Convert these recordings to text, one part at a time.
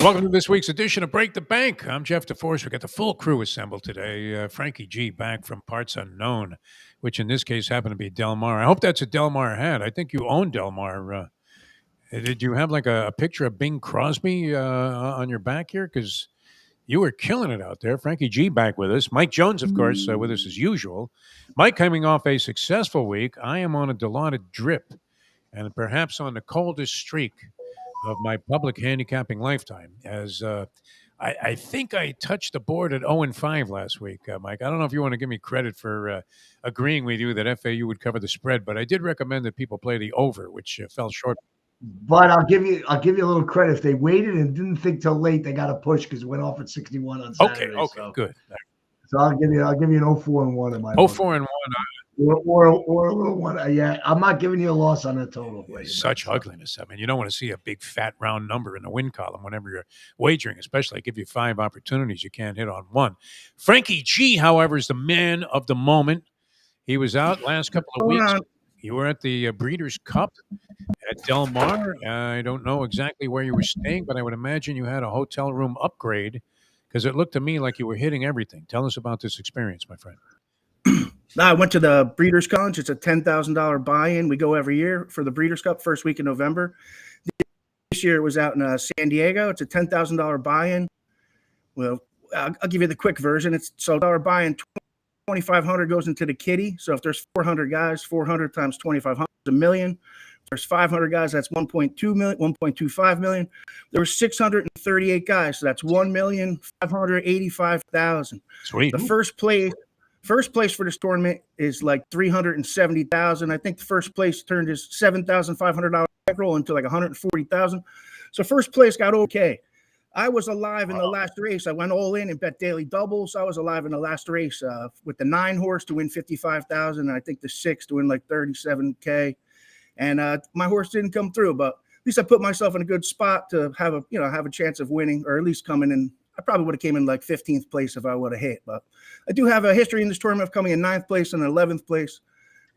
Welcome to this week's edition of Break the Bank. I'm Jeff DeForrest. We got the full crew assembled today. Frankie G back from parts unknown, which in this case happened to be Del Mar. I hope that's a Del Mar hat. I think you own Del Mar. Did you have like a picture of Bing Crosby on your back here? Because you were killing it out there. Frankie G back with us. Mike Jones, of course, with us as usual. Mike coming off a successful week. I am on a dilaudid drip and perhaps on the coldest streak of my public handicapping lifetime, as I think I touched the board at 0-5 last week, Mike. I don't know if you want to give me credit for agreeing with you that FAU would cover the spread, but I did recommend that people play the over, which fell short. But I'll give you a little credit. If they waited and didn't think till late, they got a push because it went off at 61 on Saturday. Okay, so. Good. So I'll give you an 0-4-1 in my 0-4-1. Or a little one. Yeah, I'm not giving you a loss on the total. Such ugliness. I mean, you don't want to see a big fat round number in the win column whenever you're wagering, especially I give you 5 opportunities. You can't hit on one. Frankie G, however, is the man of the moment. He was out last couple of weeks. You were at the Breeders' Cup at Del Mar. I don't know exactly where you were staying, but I would imagine you had a hotel room upgrade because it looked to me like you were hitting everything. Tell us about this experience, my friend. I went to the Breeders' College. It's a $10,000 buy-in. We go every year for the Breeders' Cup, first week in November. This year it was out in San Diego. It's a $10,000 buy-in. Well, I'll give you the quick version. It's so dollar buy-in, $2,500 goes into the kitty. So if there's 400 guys, 400 times 2,500 is $1 million. If there's 500 guys, that's 1.2 million, 1.25 million. There were 638 guys, so that's 1,585,000. Sweet. The first place for this tournament is like $370,000. I think the first place turned his $7,500 bankroll into like $140,000. So first place got okay. I was alive in the last race. I went all in and bet daily doubles. I was alive in the last race with the 9 horse to win $55,000, and I think the 6 to win like $37K. And my horse didn't come through, but at least I put myself in a good spot to have a chance of winning, or at least coming in. I probably would have came in like 15th place if I would have hit, but I do have a history in this tournament of coming in 9th place and 11th place.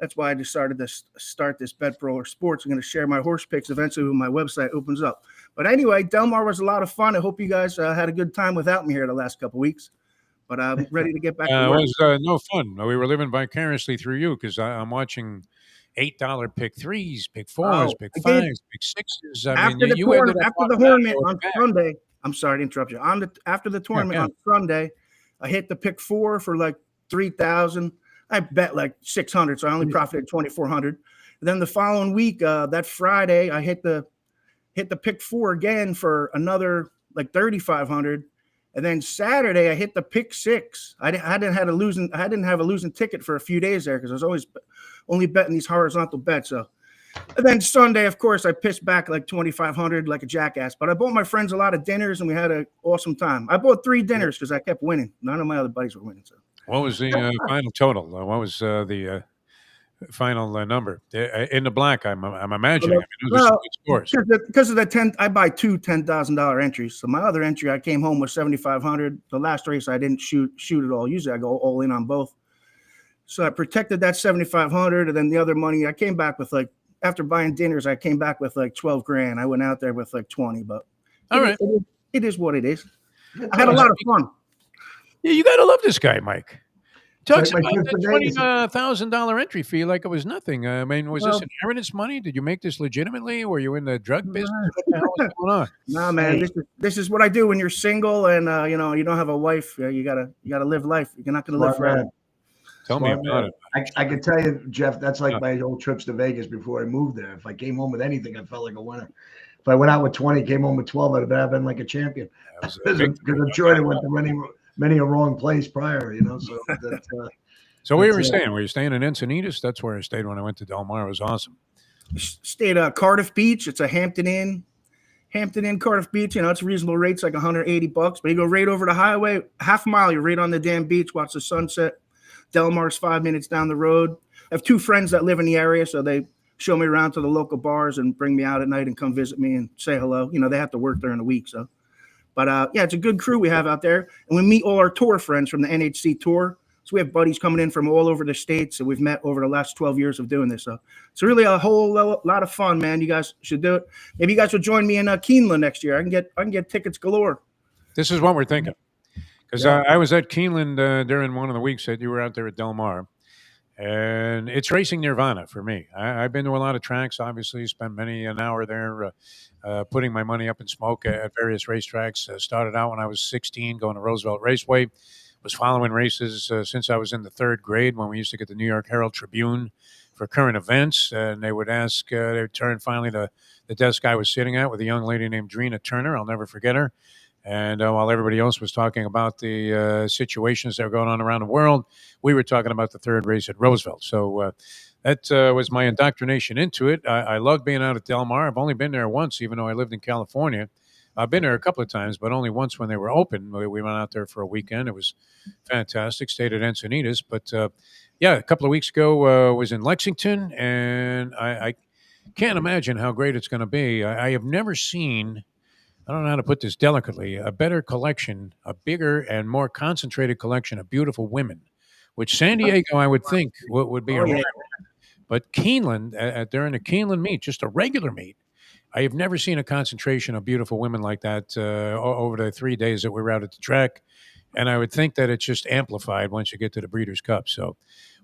That's why I decided to start this BetPro or Sports. I'm going to share my horse picks eventually when my website opens up. But anyway, Del Mar was a lot of fun. I hope you guys had a good time without me here the last couple of weeks. But I'm ready to get back to work. It was no fun. We were living vicariously through you because I'm watching $8 pick 3s, pick 4s, pick 5s, pick 6s. After the tournament on Sunday, I'm sorry to interrupt you. After the tournament on Sunday, I hit the pick 4 for like 3,000. I bet like 600, so I only profited 2,400. And then the following week, that Friday, I hit the pick 4 again for another like 3,500. And then Saturday, I hit the pick 6. I didn't have a losing ticket for a few days there because I was always only betting these horizontal bets. So, and then Sunday, of course, I pitched back like 2,500 like a jackass. But I bought my friends a lot of dinners, and we had an awesome time. I bought 3 dinners because I kept winning. None of my other buddies were winning. So, what was the final total? What was the final number in the black? I'm imagining. Because of the 10, I buy 2 $10,000 entries. So my other entry, I came home with 7,500. The last race, I didn't shoot it all. Usually, I go all in on both. So I protected that 7,500, and then the other money, I came back with like. After buying dinners, I came back with like 12 grand. I went out there with like 20, but it is what it is. I had a lot of fun. Yeah, you got to love this guy, Mike. Talks about that $20,000 entry fee like it was nothing. I mean, was this inheritance money? Did you make this legitimately? Were you in the drug business? What the hell was going on? No, man. This is what I do when you're single and you don't have a wife. You gotta live life. You're not gonna live forever. Tell me about it. I can tell you, Jeff, that's like my old trips to Vegas before I moved there. If I came home with anything, I felt like a winner. If I went out with 20, came home with 12, I'd have been like a champion. Because I'm sure I went to many a wrong place prior, So, so where were you staying? Were you staying in Encinitas? That's where I stayed when I went to Del Mar. It was awesome. Stayed at Cardiff Beach. It's a Hampton Inn, Cardiff Beach. It's reasonable rates, like $180. But you go right over the highway, half a mile, you're right on the damn beach, watch the sunset. Del Mar's 5 minutes down the road. I have 2 friends that live in the area, so they show me around to the local bars and bring me out at night and come visit me and say hello. They have to work during the week, so. But, it's a good crew we have out there. And we meet all our tour friends from the NHC Tour. So we have buddies coming in from all over the states, and we've met over the last 12 years of doing this. So it's really a whole lot of fun, man. You guys should do it. Maybe you guys will join me in Keeneland next year. I can get tickets galore. This is what we're thinking. Because I was at Keeneland during one of the weeks that you were out there at Del Mar. And it's racing nirvana for me. I've been to a lot of tracks, obviously, spent many an hour there putting my money up in smoke at various racetracks. Started out when I was 16 going to Roosevelt Raceway. Was following races since I was in the third grade when we used to get the New York Herald Tribune for current events. And they would ask, they would turn finally to the desk I was sitting at with a young lady named Drina Turner. I'll never forget her. And while everybody else was talking about the situations that were going on around the world, we were talking about the third race at Roosevelt. So that was my indoctrination into it. I loved being out at Del Mar. I've only been there once, even though I lived in California. I've been there a couple of times, but only once when they were open. We went out there for a weekend. It was fantastic. Stayed at Encinitas. But, yeah, a couple of weeks ago was in Lexington, and I can't imagine how great it's going to be. I have never seen, I don't know how to put this delicately, a better collection, a bigger and more concentrated collection of beautiful women, which San Diego, I would think, would be a rare. But Keeneland, during the Keeneland meet, just a regular meet, I have never seen a concentration of beautiful women like that over the 3 days that we were out at the track. And I would think that it's just amplified once you get to the Breeders' Cup. So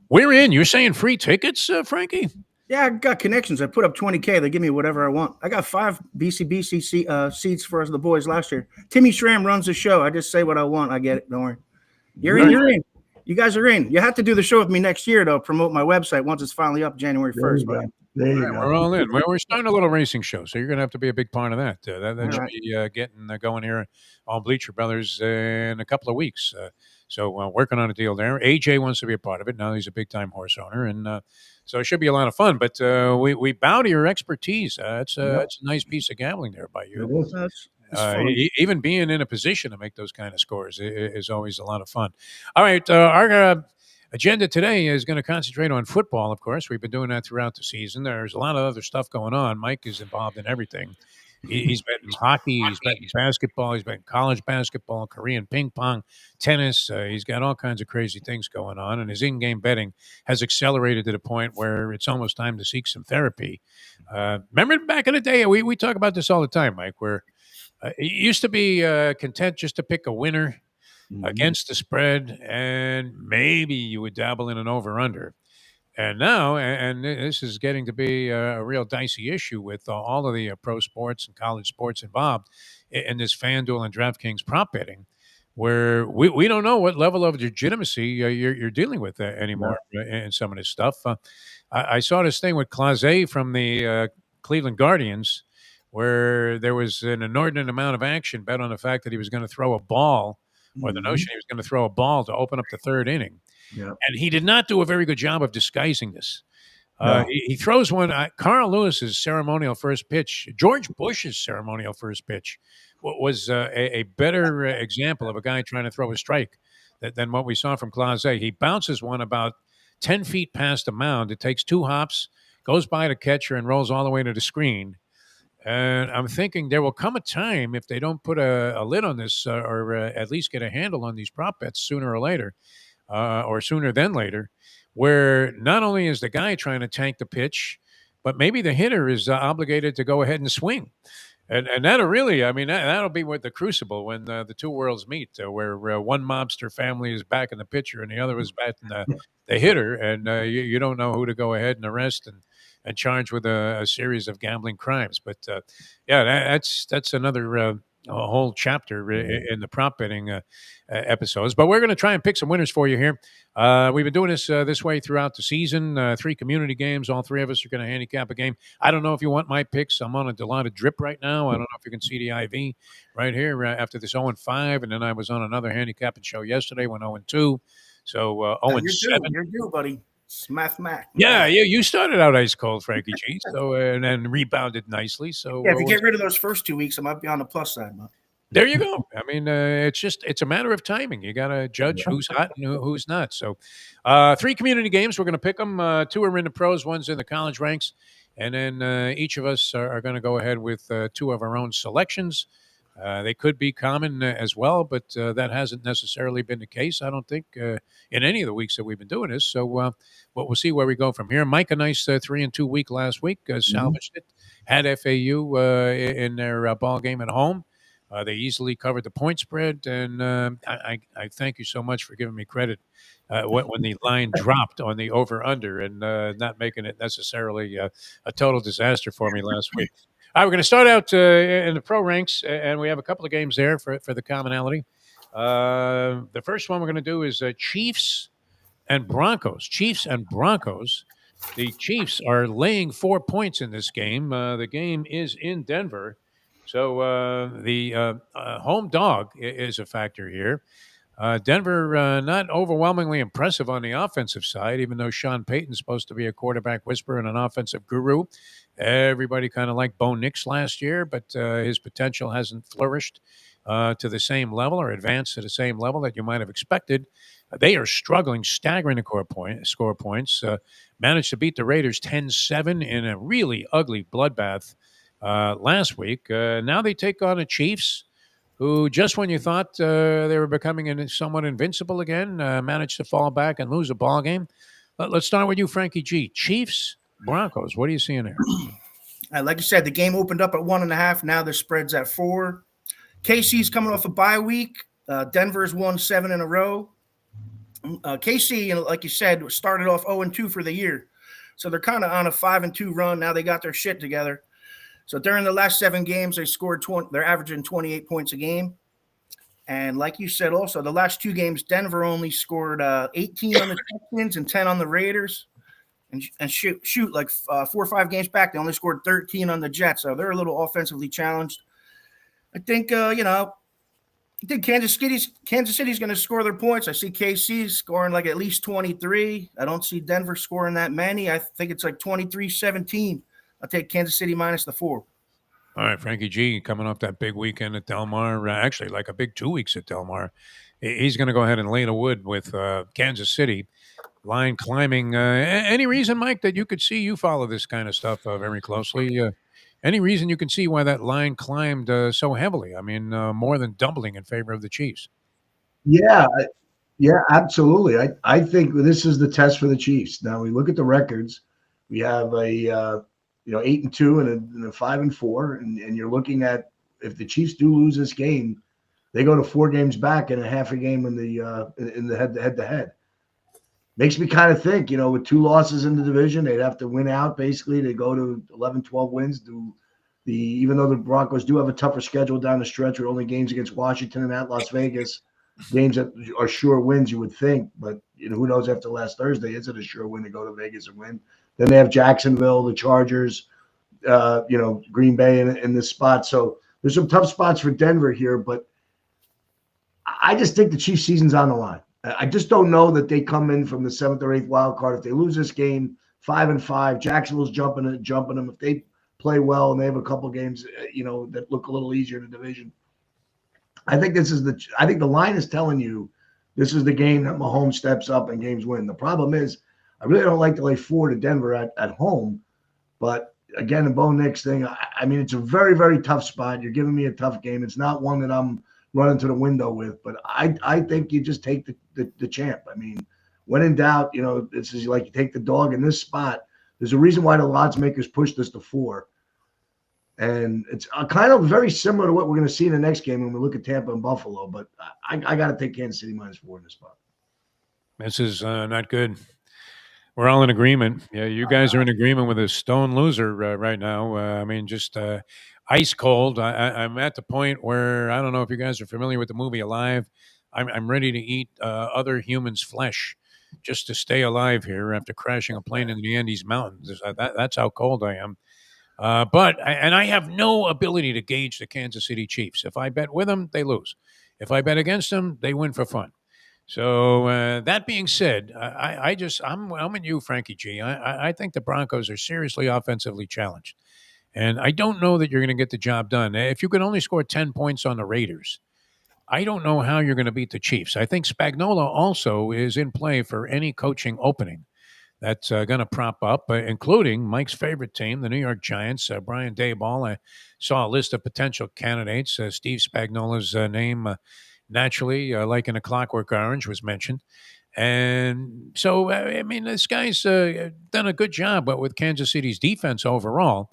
we're in. You're saying free tickets, Frankie? Yeah, I got connections. I put up $20K. They give me whatever I want. I got 5 BCBC seats for the boys last year. Timmy Schramm runs the show. I just say what I want. I get it. Don't worry. You're in. You're in. You guys are in. You have to do the show with me next year, though. Promote my website once it's finally up January 1st. But there you go. We're all in. We're starting a little racing show, so you're going to have to be a big part of that. That should be getting going here on Bleacher Brothers in a couple of weeks. So working on a deal there. AJ wants to be a part of it. Now he's a big-time horse owner, and so it should be a lot of fun. But we bow to your expertise. It's a nice piece of gambling there by you. Even being in a position to make those kind of scores is always a lot of fun. All right, our agenda today is going to concentrate on football, of course. We've been doing that throughout the season. There's a lot of other stuff going on. Mike is involved in everything. He's betting hockey, he's betting basketball, he's betting college basketball, Korean ping pong, tennis. He's got all kinds of crazy things going on, and his in-game betting has accelerated to the point where it's almost time to seek some therapy. Remember back in the day, we talk about this all the time, Mike, where it used to be content just to pick a winner against the spread, and maybe you would dabble in an over-under. And now, and this is getting to be a real dicey issue with all of the pro sports and college sports involved in this FanDuel and DraftKings prop betting, where we don't know what level of legitimacy you're dealing with anymore in some of this stuff. I saw this thing with Clase from the Cleveland Guardians, where there was an inordinate amount of action bet on the fact that he was going to throw a ball, or the notion he was going to throw a ball to open up the third inning. Yeah. And he did not do a very good job of disguising this. He throws one. Carl Lewis's ceremonial first pitch, George Bush's ceremonial first pitch, was a better example of a guy trying to throw a strike than what we saw from Clase. He bounces one about 10 feet past the mound. It takes 2 hops, goes by the catcher, and rolls all the way to the screen. And I'm thinking there will come a time, if they don't put a lid on this or at least get a handle on these prop bets sooner or later, or sooner than later, where not only is the guy trying to tank the pitch, but maybe the hitter is obligated to go ahead and swing. And that'll really, I mean, that'll be what the crucible when the two worlds meet, where one mobster family is backing the pitcher and the other is backing the hitter, and you don't know who to go ahead and arrest and charge with a series of gambling crimes. But that's another a whole chapter in the prop betting episodes. But we're going to try and pick some winners for you here. We've been doing this way throughout the season. 3 community games. All 3 of us are going to handicap a game. I don't know if you want my picks. I'm on a Delata drip right now. I don't know if you can see the IV right here after this 0-5. And then I was on another handicapping show yesterday, went 0-2. So 0-7. You're due, buddy. Smath Mac. Yeah, you started out ice cold, Frankie G. So and then rebounded nicely. So if you get rid of those first 2 weeks, I might be on the plus side. But there you go. I mean, it's a matter of timing. You got to judge who's hot and who's not. So 3 community games. We're going to pick them. 2 are in the pros. 1's in the college ranks. And then each of us are going to go ahead with 2 of our own selections. They could be common as well, but that hasn't necessarily been the case, I don't think, in any of the weeks that we've been doing this. So we'll see where we go from here. Mike, a nice 3-2 week last week, salvaged it, had FAU in their ball game at home. They easily covered the point spread, and I thank you so much for giving me credit when the line dropped on the over-under and not making it necessarily a total disaster for me last week. All right, we're going to start out in the pro ranks, and we have a couple of games there for the commonality. The first one we're going to do is Chiefs and Broncos. Chiefs and Broncos. The Chiefs are laying 4 points in this game. The game is in Denver. So the home dog is a factor here. Denver not overwhelmingly impressive on the offensive side, even though Sean Payton's supposed to be a quarterback whisperer and an offensive guru. Everybody kind of liked Bo Nix last year, but his potential hasn't flourished to the same level or advanced to the same level that you might have expected. They are struggling, staggering to score points. Managed to beat the Raiders 10-7 in a really ugly bloodbath last week. Now they take on the Chiefs, who just when you thought they were becoming somewhat invincible again, managed to fall back and lose a ball game. Let's start with you, Frankie G. Chiefs, Broncos. What are you seeing there? Like you said, the game opened up at 1.5. Now the spread's at 4. KC's coming off a bye week. Denver's won 7 in a row. KC, like you said, started off 0-2 for the year. So they're kind of on a 5-2 run. Now they got their shit together. So during the last 7 games, they scored 20. They're averaging 28 points a game. And like you said, also the last 2 games, Denver only scored 18 on the Texans and 10 on the Raiders. And shoot like 4 or 5 games back, they only scored 13 on the Jets. So they're a little offensively challenged. I think I think Kansas City's going to score their points. I see KC scoring like at least 23. I don't see Denver scoring that many. I think it's like 23-17. I'll take Kansas City minus the 4. All right, Frankie G, coming off that big weekend at Del Mar, actually like a big 2 weeks at Del Mar. He's going to go ahead and lay the wood with Kansas City. Line climbing. Any reason, Mike, that you could see? You follow this kind of stuff very closely. Any reason you can see why that line climbed so heavily? I mean, more than doubling in favor of the Chiefs. Yeah, absolutely. I think this is the test for the Chiefs. Now we look at the records. We have a 8-2 and a 5-4, and you're looking at if the Chiefs do lose this game, they go to 4 games back and a half a game in the head-to-head. Makes me kind of think, with 2 losses in the division, they'd have to win out basically to go to 11, 12 wins. Even though the Broncos do have a tougher schedule down the stretch with only games against Washington and at Las Vegas, games that are sure wins, you would think. But who knows after last Thursday, is it a sure win to go to Vegas and win? Then they have Jacksonville, the Chargers, Green Bay in this spot. So there's some tough spots for Denver here, but I just think the Chiefs season's on the line. I just don't know that they come in from the 7th or 8th wild card. If they lose this game, 5-5, Jacksonville's jumping them. If they play well and they have a couple games, that look a little easier in the division, I think the line is telling you this is the game that Mahomes steps up and games win. The problem is, I really don't like to lay 4 to Denver at home, but again, the Bo Nix thing, I mean, it's a very, very tough spot. You're giving me a tough game. It's not one that I'm running to the window with, but I think you just take the champ. I mean, when in doubt, this is like you take the dog in this spot. There's a reason why the odds makers push this to 4. And it's kind of very similar to what we're going to see in the next game when we look at Tampa and Buffalo, but I got to take Kansas City minus 4 in this spot. This is not good. We're all in agreement. Yeah, you guys are in agreement with a stone loser right now. I mean, just ice cold. I'm at the point where I don't know if you guys are familiar with the movie Alive. I'm ready to eat other humans' flesh just to stay alive here after crashing a plane in the Andes Mountains. That's how cold I am. But I have no ability to gauge the Kansas City Chiefs. If I bet with them, they lose. If I bet against them, they win for fun. So that being said, I'm with you, Frankie G. I think the Broncos are seriously offensively challenged, and I don't know that you're going to get the job done. If you can only score 10 points on the Raiders, I don't know how you're going to beat the Chiefs. I think Spagnuolo also is in play for any coaching opening that's going to prop up, including Mike's favorite team, the New York Giants. Brian Daboll, I saw a list of potential candidates. Steve Spagnuolo's name, naturally, like in A Clockwork Orange, was mentioned. And so, I mean, this guy's done a good job, but with Kansas City's defense overall,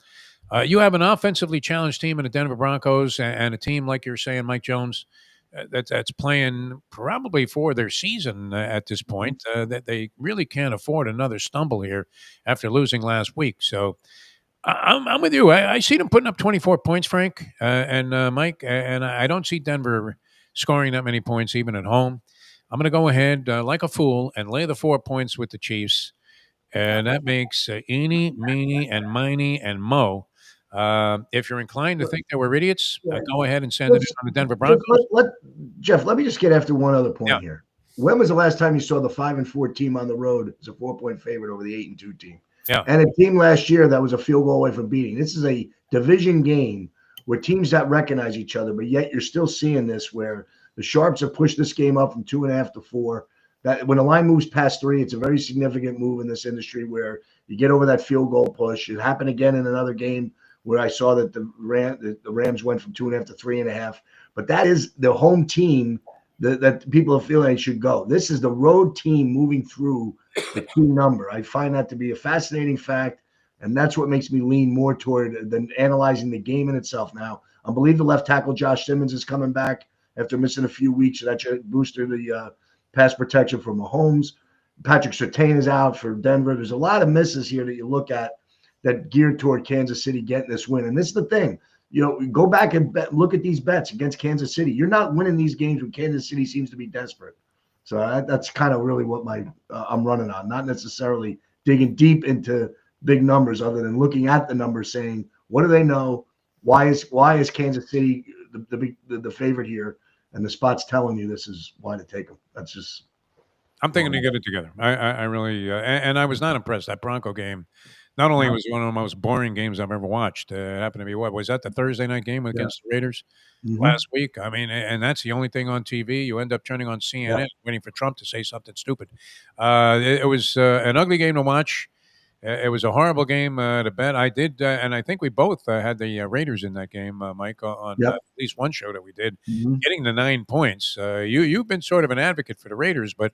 you have an offensively challenged team in the Denver Broncos and a team, like you're saying, Mike Jones, that's playing probably for their season at this point, that they really can't afford another stumble here after losing last week. So I'm with you. I see them putting up 24 points, Frank and Mike, and I don't see Denver scoring that many points even at home. I'm going to go ahead like a fool and lay the 4 points with the Chiefs. And that makes eeny, meeny, and miny, and mo. If you're inclined to think that we're idiots, go ahead and send it in on the Denver Broncos. Jeff, let me just get after one other point Yeah. here. When was the last time you saw the 5-4 team on the road as a 4-point favorite over the 8-2 team? Yeah. And a team last year that was a field goal away from beating. This is a division game where teams that recognize each other, but yet you're still seeing this where the Sharps have pushed this game up from 2.5 to 4. That when the line moves past 3, it's a very significant move in this industry where you get over that field goal push. It happened again in another game where I saw that the Rams went from 2.5 to 3.5. But that is the home team that people are feeling they should go. This is the road team moving through the key number. I find that to be a fascinating fact, and that's what makes me lean more toward than analyzing the game in itself now. I believe the left tackle Josh Simmons is coming back after missing a few weeks. So that should boost the pass protection for Mahomes. Patrick Surtain is out for Denver. There's a lot of misses here that you look at that geared toward Kansas City getting this win. And this is the thing. Go back and look at these bets against Kansas City. You're not winning these games when Kansas City seems to be desperate. So that's kind of really what I'm running on, not necessarily digging deep into big numbers other than looking at the numbers saying, what do they know? Why is Kansas City the favorite here? And the spot's telling you this is why to take them. That's just. I'm thinking to get it together. I really, and I was not impressed. That Bronco game, not only was one of the most boring games I've ever watched. It happened to be was that the Thursday night game against the Raiders last week? I mean, and that's the only thing on TV. You end up turning on CNN, waiting for Trump to say something stupid. It was an ugly game to watch. It was a horrible game to bet. I did, and I think we both had the Raiders in that game, Mike, on at least one show that we did, getting the 9 points. You've been sort of an advocate for the Raiders, but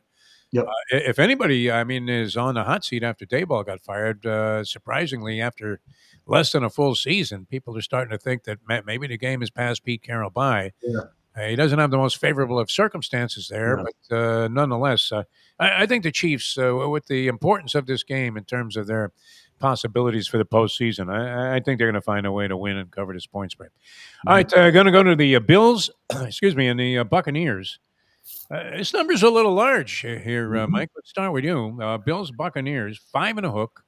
if anybody, I mean, is on the hot seat after Daboll got fired, surprisingly, after less than a full season, people are starting to think that maybe the game has passed Pete Carroll by. He doesn't have the most favorable of circumstances there, but nonetheless, I think the Chiefs, with the importance of this game in terms of their possibilities for the postseason, I think they're going to find a way to win and cover this point spread. All right, going to go to the Bills, excuse me, and the Buccaneers. This number's a little large here, Mike. Let's start with you. Bills, Buccaneers, 5 and a hook.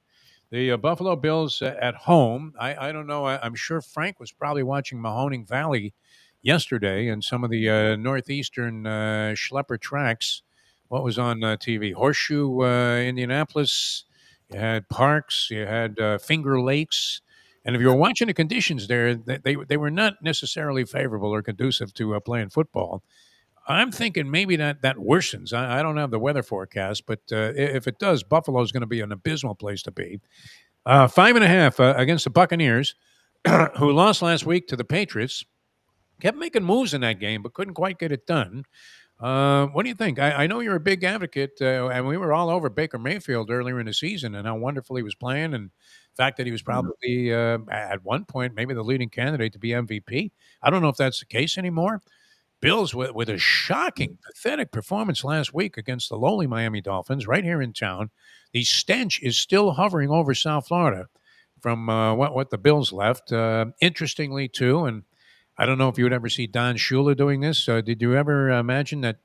The Buffalo Bills at home. I don't know. I'm sure Frank was probably watching Mahoning Valley yesterday and some of the northeastern schlepper tracks. What was on TV? Horseshoe, Indianapolis. You had Parks. You had Finger Lakes. And if you were watching the conditions there, they were not necessarily favorable or conducive to playing football. I'm thinking maybe that worsens. I don't have the weather forecast, but if it does, Buffalo is going to be an abysmal place to be. 5.5 against the Buccaneers, who lost last week to the Patriots. Kept making moves in that game, but couldn't quite get it done. What do you think? I know you're a big advocate, and we were all over Baker Mayfield earlier in the season and how wonderful he was playing, and the fact that he was probably, at one point, maybe the leading candidate to be MVP. I don't know if that's the case anymore. Bills with a shocking, pathetic performance last week against the lowly Miami Dolphins right here in town. The stench is still hovering over South Florida from what the Bills left. Interestingly, too, and I don't know if you would ever see Don Shula doing this. Did you ever imagine that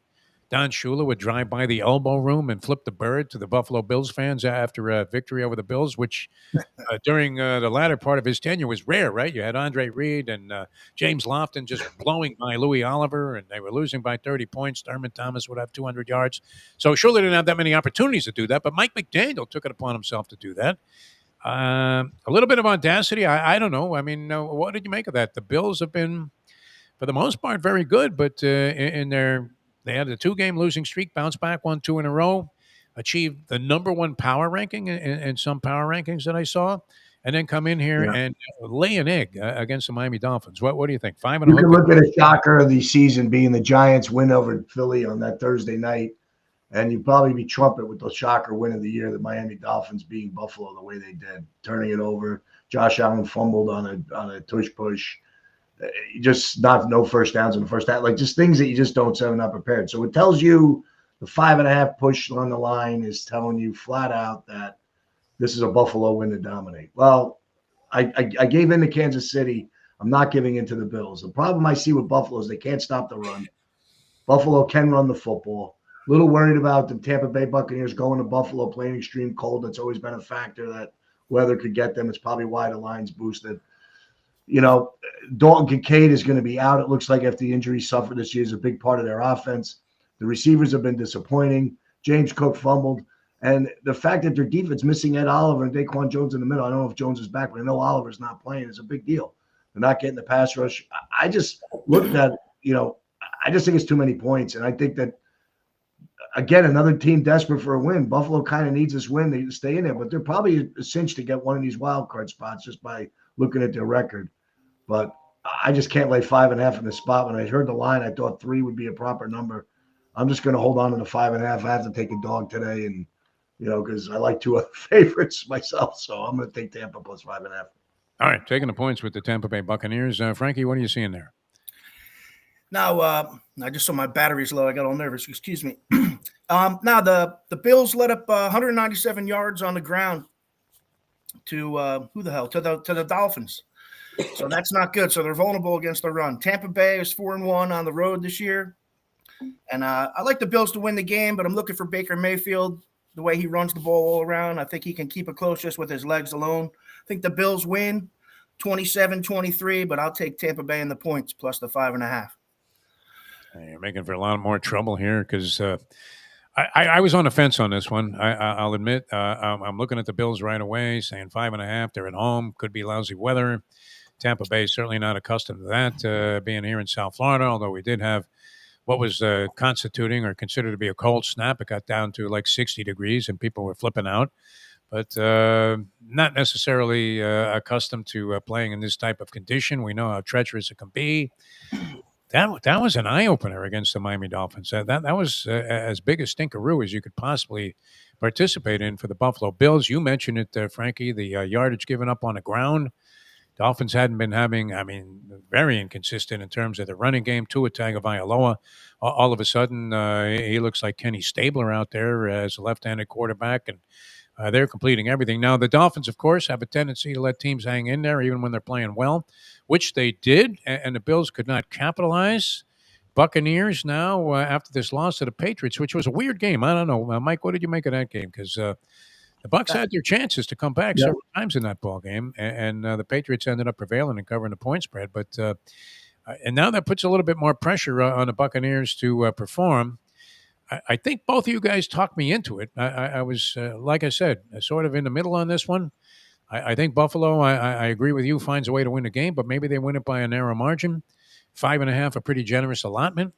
Don Shula would drive by the elbow room and flip the bird to the Buffalo Bills fans after a victory over the Bills, which during the latter part of his tenure was rare, right? You had Andre Reed and James Lofton just blowing by Louis Oliver, and they were losing by 30 points. Thurman Thomas would have 200 yards. So Shula didn't have that many opportunities to do that, but Mike McDaniel took it upon himself to do that. A little bit of audacity. I don't know. I mean, what did you make of that? The Bills have been, for the most part, very good, but they had a 2-game losing streak, bounced back, won 2 in a row. achieve the number one power ranking in some power rankings that I saw, and then come in here and lay an egg against the Miami Dolphins. What do you think? 5 and You a hook. can look at a shocker of the season being the Giants' win over Philly on that Thursday night, and you'd probably be trumpet with the shocker win of the year, the Miami Dolphins beating Buffalo the way they did, turning it over. Josh Allen fumbled on a tush push. Just no first downs in the first half, like just things that you just don't say not prepared. So it tells you the 5.5 push on the line is telling you flat out that this is a Buffalo win to dominate. Well, I gave in to Kansas City. I'm not giving in to the Bills. The problem I see with Buffalo is they can't stop the run. Buffalo can run the football. A little worried about the Tampa Bay Buccaneers going to Buffalo, playing extreme cold. That's always been a factor that weather could get them. It's probably why the line's boosted. Dalton Kincaid is going to be out. It looks like after the injury suffered this year is a big part of their offense. The receivers have been disappointing. James Cook fumbled. And the fact that their defense missing Ed Oliver and Daquan Jones in the middle, I don't know if Jones is back, but I know Oliver's not playing. It's a big deal. They're not getting the pass rush. I just looked at, I just think it's too many points. And I think that, again, another team desperate for a win. Buffalo kind of needs this win to stay in there, but they're probably a cinch to get one of these wild card spots just by looking at their record. But I just can't lay 5.5 in the spot. When I heard the line, I thought 3 would be a proper number. I'm just going to hold on to the 5.5. I have to take a dog today, and because I like 2 other favorites myself, so I'm going to take Tampa plus 5.5. All right, taking the points with the Tampa Bay Buccaneers. Frankie, what are you seeing there? Now, I just saw my battery's low. I got all nervous. Excuse me. Now, the Bills let up 197 yards on the ground to who the hell? To the Dolphins. So that's not good. So they're vulnerable against the run. Tampa Bay is 4-1 on the road this year. And I like the Bills to win the game, but I'm looking for Baker Mayfield, the way he runs the ball all around. I think he can keep it close just with his legs alone. I think the Bills win 27-23, but I'll take Tampa Bay in the points plus the 5.5. You're making for a lot more trouble here because I was on the fence on this one. I'll admit. I'm looking at the Bills right away, saying 5.5. They're at home. Could be lousy weather. Tampa Bay is certainly not accustomed to that, being here in South Florida, although we did have what was constituting or considered to be a cold snap. It got down to like 60 degrees, and people were flipping out. But not necessarily accustomed to playing in this type of condition. We know how treacherous it can be. That was an eye-opener against the Miami Dolphins. That was as big a stinkeroo as you could possibly participate in for the Buffalo Bills. You mentioned it, Frankie, the yardage given up on the ground. Dolphins hadn't been having, very inconsistent in terms of the running game. Tua Tagovailoa, all of a sudden, he looks like Kenny Stabler out there as a left-handed quarterback, and they're completing everything. Now, the Dolphins, of course, have a tendency to let teams hang in there even when they're playing well, which they did, and the Bills could not capitalize. Buccaneers now, after this loss to the Patriots, which was a weird game. I don't know. Mike, what did you make of that game? Because the Bucs had their chances to come back several times in that ball game, and the Patriots ended up prevailing and covering the point spread. But and now that puts a little bit more pressure on the Buccaneers to perform. I think both of you guys talked me into it. I was, like I said, sort of in the middle on this one. I think Buffalo, I agree with you, finds a way to win the game, but maybe they win it by a narrow margin. 5.5, a pretty generous allotment.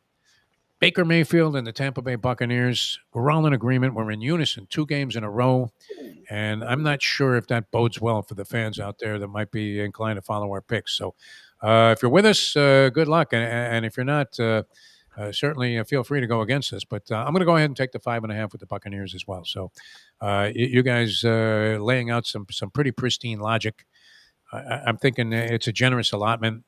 Baker Mayfield and the Tampa Bay Buccaneers, we're all in agreement. We're in unison 2 games in a row, and I'm not sure if that bodes well for the fans out there that might be inclined to follow our picks. So if you're with us, good luck, and if you're not, certainly feel free to go against us. But I'm going to go ahead and take the 5.5 with the Buccaneers as well. So you guys laying out some pretty pristine logic. I'm thinking it's a generous allotment.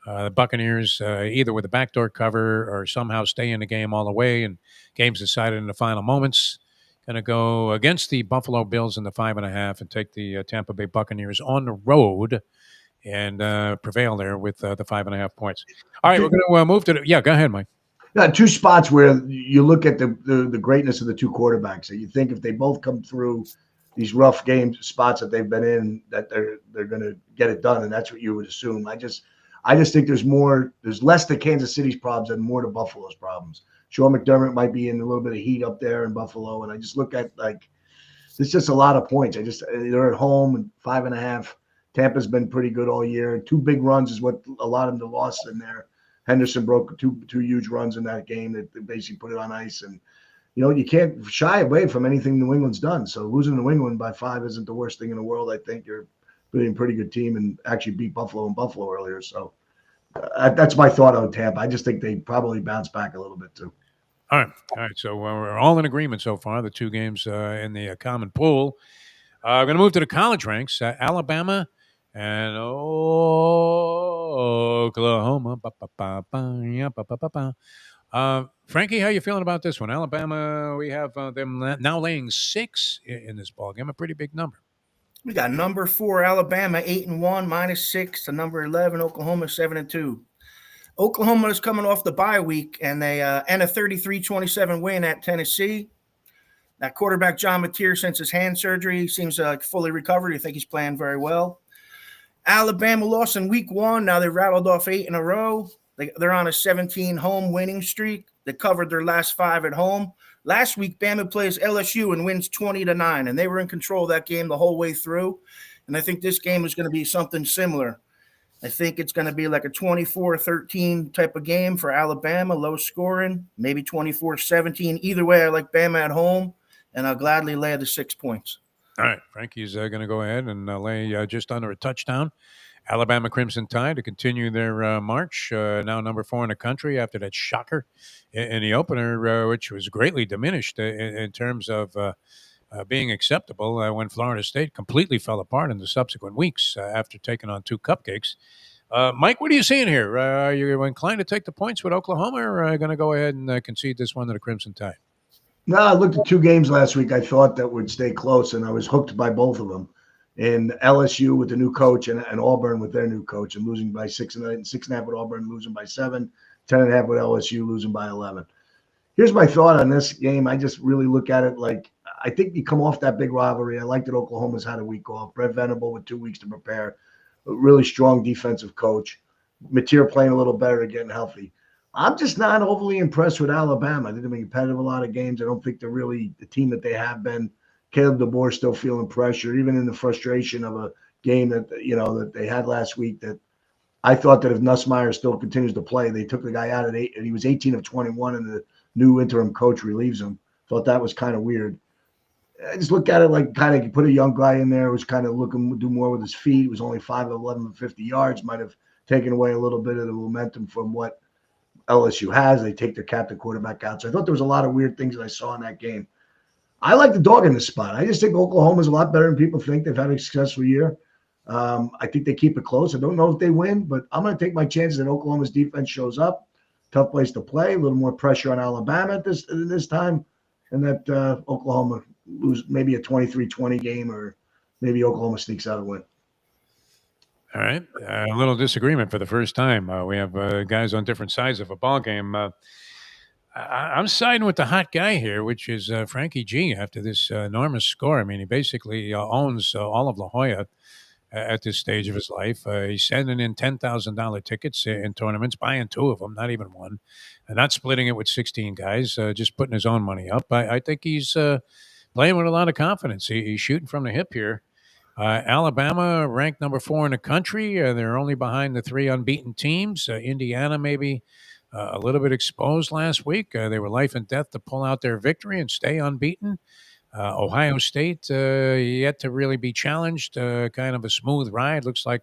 The Buccaneers, either with a backdoor cover or somehow stay in the game all the way and games decided in the final moments, going to go against the Buffalo Bills in the 5.5 and take the Tampa Bay Buccaneers on the road and prevail there with the 5.5 points. All right, we're going to move to the – go ahead, Mike. 2 spots where you look at the greatness of the 2 quarterbacks. So you think if they both come through these rough game spots that they've been in, that they're going to get it done, and that's what you would assume. I just think there's less to Kansas City's problems and more to Buffalo's problems. Sean McDermott might be in a little bit of heat up there in Buffalo, and I just look at it's just a lot of points. They're at home and 5.5. Tampa's been pretty good all year. 2 big runs is what a lot of them lost in there. Henderson broke two huge runs in that game that basically put it on ice, and you can't shy away from anything New England's done. So losing New England by 5 isn't the worst thing in the world. I think you're really a pretty good team and actually beat Buffalo in Buffalo earlier. So that's my thought on Tampa. I just think they probably bounce back a little bit too. All right. So we're all in agreement so far. The two games in the common pool. We're going to move to the college ranks. Alabama and Oklahoma. Frankie, how you feeling about this one? Alabama, we have them now laying 6 in this ballgame, a pretty big number. We got number 4 Alabama 8-1 -6 to number 11 Oklahoma 7-2. Oklahoma is coming off the bye week and they and a 33-27 win at Tennessee. That quarterback John Mateer, since his hand surgery, seems fully recovered. I think he's playing very well. Alabama lost in week 1. Now they've rattled off 8 in a row. They're on a 17 home winning streak. They covered their last 5 at home. Last week, Bama plays LSU and wins 20-9, and they were in control of that game the whole way through. And I think this game is going to be something similar. I think it's going to be like a 24-13 type of game for Alabama, low scoring, maybe 24-17. Either way, I like Bama at home, and I'll gladly lay the 6 points. All right, Frankie's going to go ahead and lay just under a touchdown. Alabama Crimson Tide to continue their march, now number 4 in the country after that shocker in the opener, which was greatly diminished in terms of being acceptable when Florida State completely fell apart in the subsequent weeks after taking on 2 cupcakes. Mike, what are you seeing here? Are you inclined to take the points with Oklahoma, or are you going to go ahead and concede this one to the Crimson Tide? No, I looked at 2 games last week I thought that would stay close, and I was hooked by both of them. In LSU with the new coach and Auburn with their new coach and losing by 6.5 with Auburn, losing by 7, 10.5 with LSU, losing by 11. Here's my thought on this game. I just really look at it like I think you come off that big rivalry. I like that Oklahoma's had a week off. Brett Venable with 2 weeks to prepare. A really strong defensive coach. Mateer playing a little better, getting healthy. I'm just not overly impressed with Alabama. I think they've been competitive a lot of games. I don't think they're really the team that they have been. Caleb DeBoer still feeling pressure, even in the frustration of a game that that they had last week. That I thought that if Nussmeier still continues to play, they took the guy out at 8, and he was 18 of 21, and the new interim coach relieves him. Thought that was kind of weird. I just look at it like kind of put a young guy in there, was kind of looking to do more with his feet. It was only 5 of 11 of 50 yards, might have taken away a little bit of the momentum from what LSU has. They take their captain quarterback out. So I thought there was a lot of weird things that I saw in that game. I like the dog in this spot. I just think Oklahoma's a lot better than people think. They've had a successful year. I think they keep it close. I don't know if they win, but I'm going to take my chances that Oklahoma's defense shows up. Tough place to play. A little more pressure on Alabama at this time, and that Oklahoma lose maybe a 23-20 game, or maybe Oklahoma sneaks out a win. All right. A little disagreement for the first time. We have guys on different sides of a ball game. I'm siding with the hot guy here, which is Frankie G. After this enormous score. I mean, he basically owns all of La Jolla at this stage of his life. He's sending in $10,000 tickets in tournaments, buying 2 of them, not even 1, and not splitting it with 16 guys, just putting his own money up. I think he's playing with a lot of confidence. He's shooting from the hip here. Alabama ranked number 4 in the country. They're only behind the 3 unbeaten teams. Indiana maybe a little bit exposed last week. They were life and death to pull out their victory and stay unbeaten. Ohio State yet to really be challenged. Kind of a smooth ride. Looks like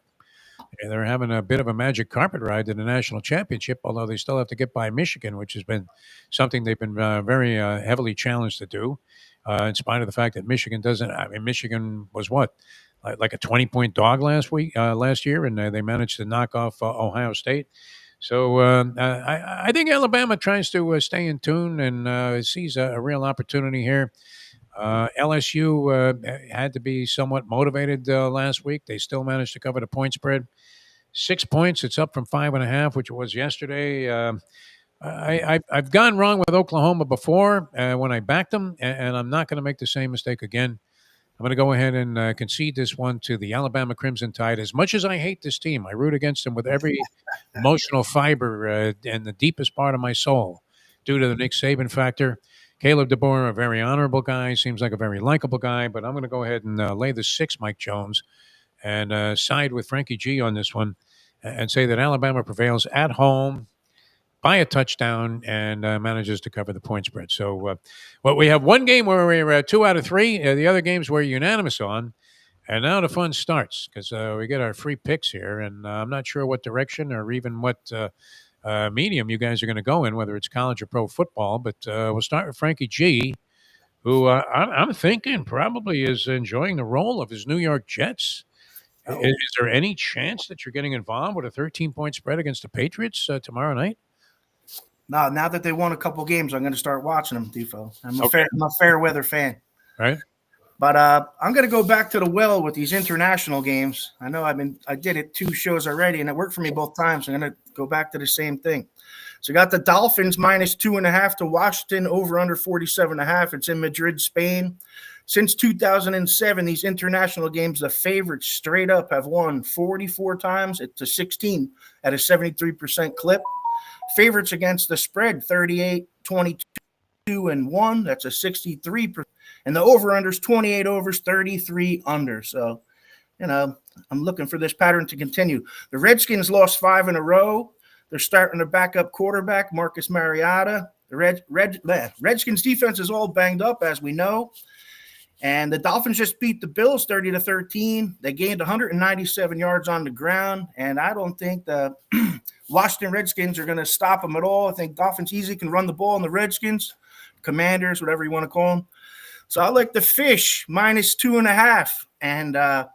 they're having a bit of a magic carpet ride to the national championship, although they still have to get by Michigan, which has been something they've been very heavily challenged to do, in spite of the fact that Michigan doesn't. I mean, Michigan was what? Like a 20-point dog last year, and they managed to knock off Ohio State. So I think Alabama tries to stay in tune and sees a real opportunity here. LSU had to be somewhat motivated last week. They still managed to cover the point spread. 6 points. It's up from 5.5, which it was yesterday. I've gone wrong with Oklahoma before when I backed them, and I'm not going to make the same mistake again. I'm going to go ahead and concede this one to the Alabama Crimson Tide. As much as I hate this team, I root against them with every emotional fiber and the deepest part of my soul due to the Nick Saban factor. Caleb DeBoer, a very honorable guy, seems like a very likable guy, but I'm going to go ahead and lay the 6, Mike Jones, and side with Frankie G on this one and say that Alabama prevails at home by a touchdown and manages to cover the point spread. So, we have one game where we're 2 out of 3. The other games we're unanimous on. And now the fun starts because we get our free picks here. And I'm not sure what direction or even what medium you guys are going to go in, whether it's college or pro football. But we'll start with Frankie G, who I'm thinking probably is enjoying the role of his New York Jets. Is there any chance that you're getting involved with a 13-point spread against the Patriots tomorrow night? No, now that they won a couple games, I'm going to start watching them, Defo. I'm a fair weather fan. Right. But I'm going to go back to the well with these international games. I know I did it 2 shows already, and it worked for me both times. I'm going to go back to the same thing. So got the Dolphins minus 2.5 to Washington, over under 47.5. It's in Madrid, Spain. Since 2007, these international games, the favorites straight up have won 44 times to 16 at a 73% clip. Favorites against the spread, 38, 22, and 1. That's a 63%. And the over-unders, 28 overs, 33 under. So, I'm looking for this pattern to continue. The Redskins lost 5 in a row. They're starting to back up quarterback, Marcus Mariota. The Redskins defense is all banged up, as we know. And the Dolphins just beat the Bills 30-13. They gained 197 yards on the ground. And I don't think the Washington Redskins are going to stop them at all. I think Dolphins easily can run the ball on the Redskins, Commanders, whatever you want to call them. So I like the Fish minus 2.5. And I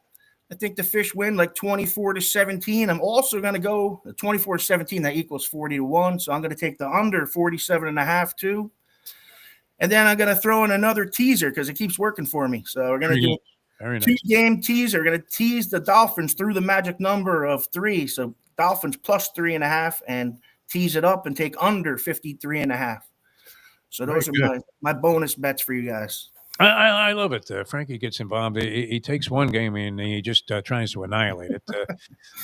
think the Fish win like 24-17. I'm also going to go 24-17. That equals 40-1. So I'm going to take the under 47.5 too. And then I'm going to throw in another teaser because it keeps working for me. So we're going to do a 2-game teaser. We're going to tease the Dolphins through the magic number of 3. So Dolphins plus 3.5 and tease it up and take under 53.5. So those are my bonus bets for you guys. I love it. Frankie gets involved. He takes one game and he just tries to annihilate it.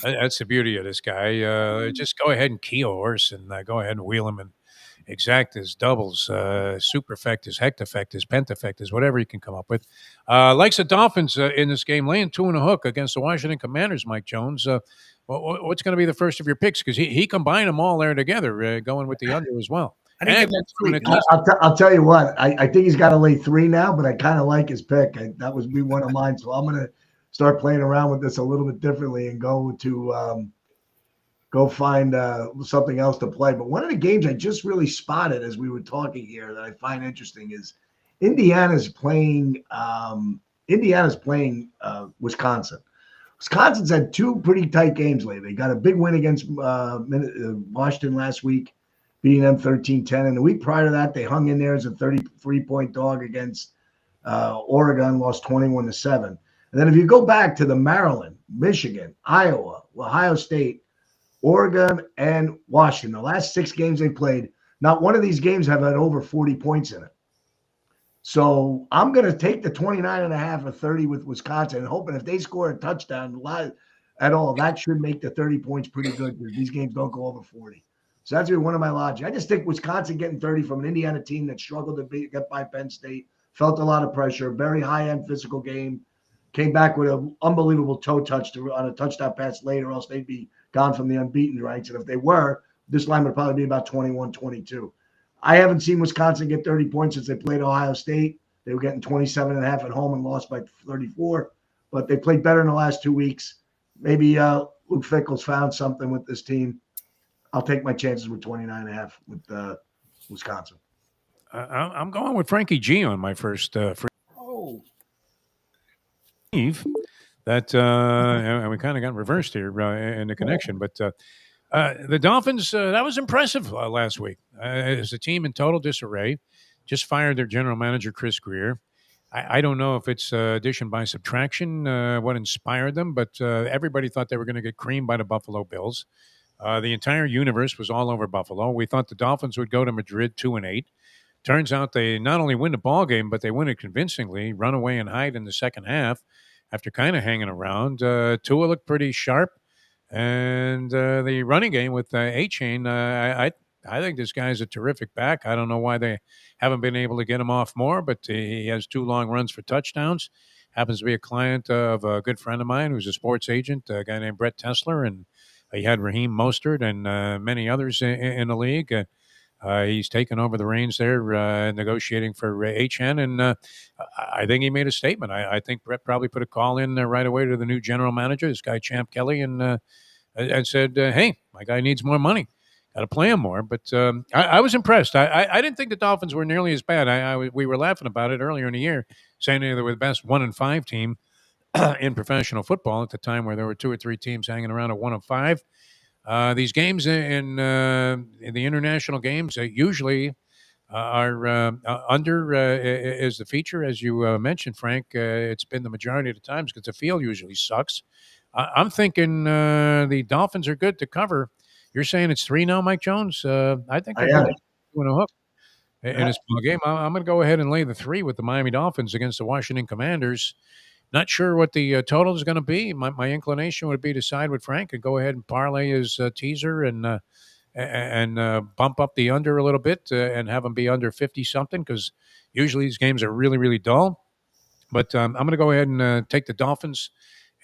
That's the beauty of this guy. Just go ahead and key a horse and go ahead and wheel him and exact his doubles, superfectas, hectafectas, pentafectas, whatever you can come up with. Likes the Dolphins in this game, laying 2.5 against the Washington Commanders, Mike Jones. What's going to be the first of your picks? Because he combined them all there together, going with the under as well. I'll tell you what. I think he's got to lay 3 now, but I kind of like his pick. That was be one of mine. So I'm going to start playing around with this a little bit differently and go find something else to play. But one of the games I just really spotted as we were talking here that I find interesting is Indiana's playing Wisconsin. Wisconsin's had 2 pretty tight games lately. They got a big win against Washington last week, beating them 13-10. And the week prior to that, they hung in there as a 33-point dog against Oregon, lost 21-7. And then if you go back to the Maryland, Michigan, Iowa, Ohio State, Oregon, and Washington, the last 6 games they played, not one of these games have had over 40 points in it. So I'm going to take the 29.5 or 30 with Wisconsin and hoping if they score a touchdown at all, that should make the 30 points pretty good because these games don't go over 40. So that's one of my logic. I just think Wisconsin getting 30 from an Indiana team that struggled to get by Penn State, felt a lot of pressure, very high-end physical game, came back with an unbelievable toe touch on a touchdown pass later, or else they'd be gone from the unbeaten ranks. And if they were, this line would probably be about 21-22. I haven't seen Wisconsin get 30 points since they played Ohio State. They were getting 27.5 at home and lost by 34. But they played better in the last 2 weeks. Maybe Luke Fickell's found something with this team. I'll take my chances with 29.5 with Wisconsin. I'm going with Frankie G on my first free. That and we kind of got reversed here in the connection, but the Dolphins, that was impressive last week. As a team in total disarray, just fired their general manager, Chris Greer. I don't know if it's addition by subtraction, what inspired them, but everybody thought they were going to get creamed by the Buffalo Bills. The entire universe was all over Buffalo. We thought the Dolphins would go to Madrid 2-8. Turns out they not only win the ball game, but they win it convincingly, run away and hide in the second half after kind of hanging around. Tua looked pretty sharp. And the running game with A-Chain, I think this guy's a terrific back. I don't know why they haven't been able to get him off more, but he has 2 long runs for touchdowns. Happens to be a client of a good friend of mine who's a sports agent, a guy named Brett Tesler. And He had Raheem Mostert and many others in the league. He's taken over the reins there, negotiating for HN, and I think he made a statement. I think Brett probably put a call in right away to the new general manager, this guy Champ Kelly, and said, "Hey, my guy needs more money. Got to play him more." But I was impressed. I didn't think the Dolphins were nearly as bad. We were laughing about it earlier in the year, saying they were the best 1-5 team in professional football at the time, where there were 2 or 3 teams hanging around at 1-5. These games in the international games usually are under is the feature, as you mentioned, Frank. It's been the majority of the times because the field usually sucks. I'm thinking the Dolphins are good to cover. You're saying it's 3 now, Mike Jones? I think they're good to a hook in this ball game. I'm going to go ahead and lay the 3 with the Miami Dolphins against the Washington Commanders. Not sure what the total is going to be. My inclination would be to side with Frank and go ahead and parlay his teaser and bump up the under a little bit and have them be under 50 something, because usually these games are really, really dull. But I'm going to go ahead and take the Dolphins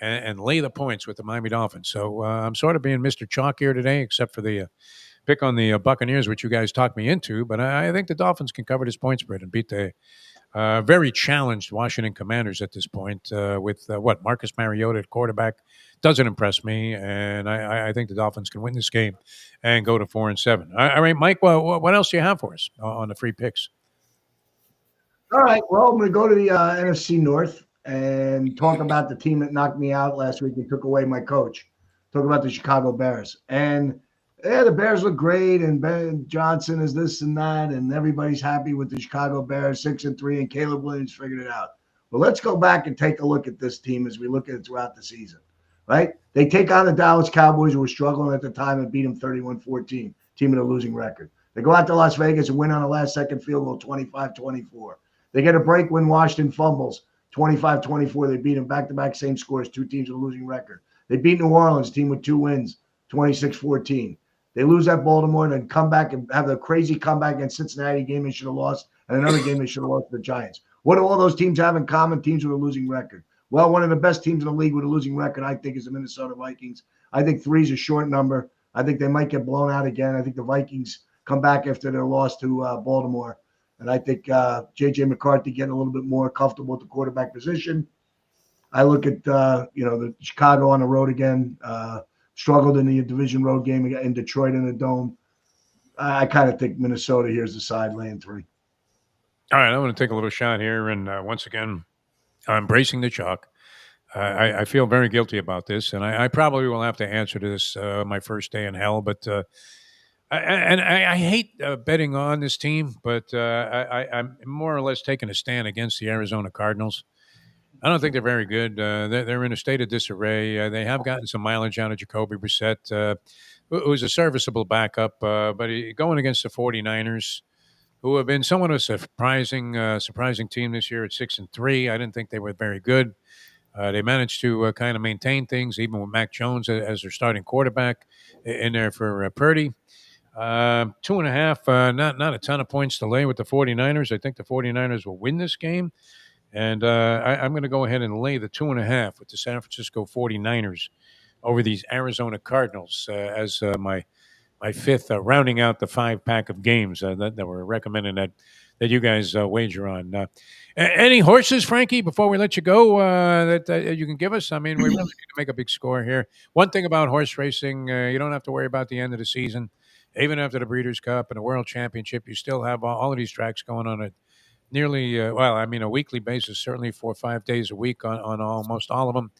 and lay the points with the Miami Dolphins. So I'm sort of being Mr. Chalk here today, except for the pick on the Buccaneers, which you guys talked me into. But I think the Dolphins can cover this point spread and beat the very challenged Washington Commanders at this point with Marcus Mariota at quarterback. Doesn't impress me, and I think the Dolphins can win this game and go to 4-7. All right, Mike, what else do you have for us on the free picks? All right, well, I'm going to go to the NFC North and talk about the team that knocked me out last week and took away my coach. Talk about the Chicago Bears. And yeah, the Bears look great, and Ben Johnson is this and that, and everybody's happy with the Chicago Bears, 6-3, and Caleb Williams figured it out. Well, let's go back and take a look at this team as we look at it throughout the season, right? They take on the Dallas Cowboys, who were struggling at the time, and beat them 31-14, team with a losing record. They go out to Las Vegas and win on a last-second field goal, 25-24. They get a break when Washington fumbles, 25-24. They beat them back-to-back, same scores, 2 teams with a losing record. They beat New Orleans, team with 2 wins, 26-14. They lose at Baltimore and then come back and have a crazy comeback against Cincinnati, game they should have lost, and another game they should have lost to the Giants. What do all those teams have in common? Teams with a losing record. Well, one of the best teams in the league with a losing record, I think, is the Minnesota Vikings. I think 3 is a short number. I think they might get blown out again. I think the Vikings come back after their loss to Baltimore. And I think J.J. McCarthy getting a little bit more comfortable with the quarterback position. I look at, the Chicago on the road again. Struggled in the division road game in Detroit in the Dome. I kind of think Minnesota here's the side laying 3. All right, I'm going to take a little shot here. And once again, I'm embracing the chalk. I feel very guilty about this. And I probably will have to answer to this my first day in hell. But I hate betting on this team. But I'm more or less taking a stand against the Arizona Cardinals. I don't think they're very good. They're in a state of disarray. They have gotten some mileage out of Jacoby Brissett, who's a serviceable backup, but going against the 49ers, who have been somewhat of a surprising team this year at 6-3. I didn't think they were very good. They managed to kind of maintain things, even with Mac Jones as their starting quarterback in there for Purdy. 2.5, not a ton of points to lay with the 49ers. I think the 49ers will win this game. And I'm going to go ahead and lay the 2.5 with the San Francisco 49ers over these Arizona Cardinals as my 5th, rounding out the 5-pack of games that were recommended that you guys wager on. Any horses, Frankie, before we let you go, that you can give us? I mean, we really need to make a big score here. One thing about horse racing, you don't have to worry about the end of the season. Even after the Breeders' Cup and the World Championship, you still have all of these tracks going on at nearly, a weekly basis, certainly 4 or 5 days a week on almost all of them.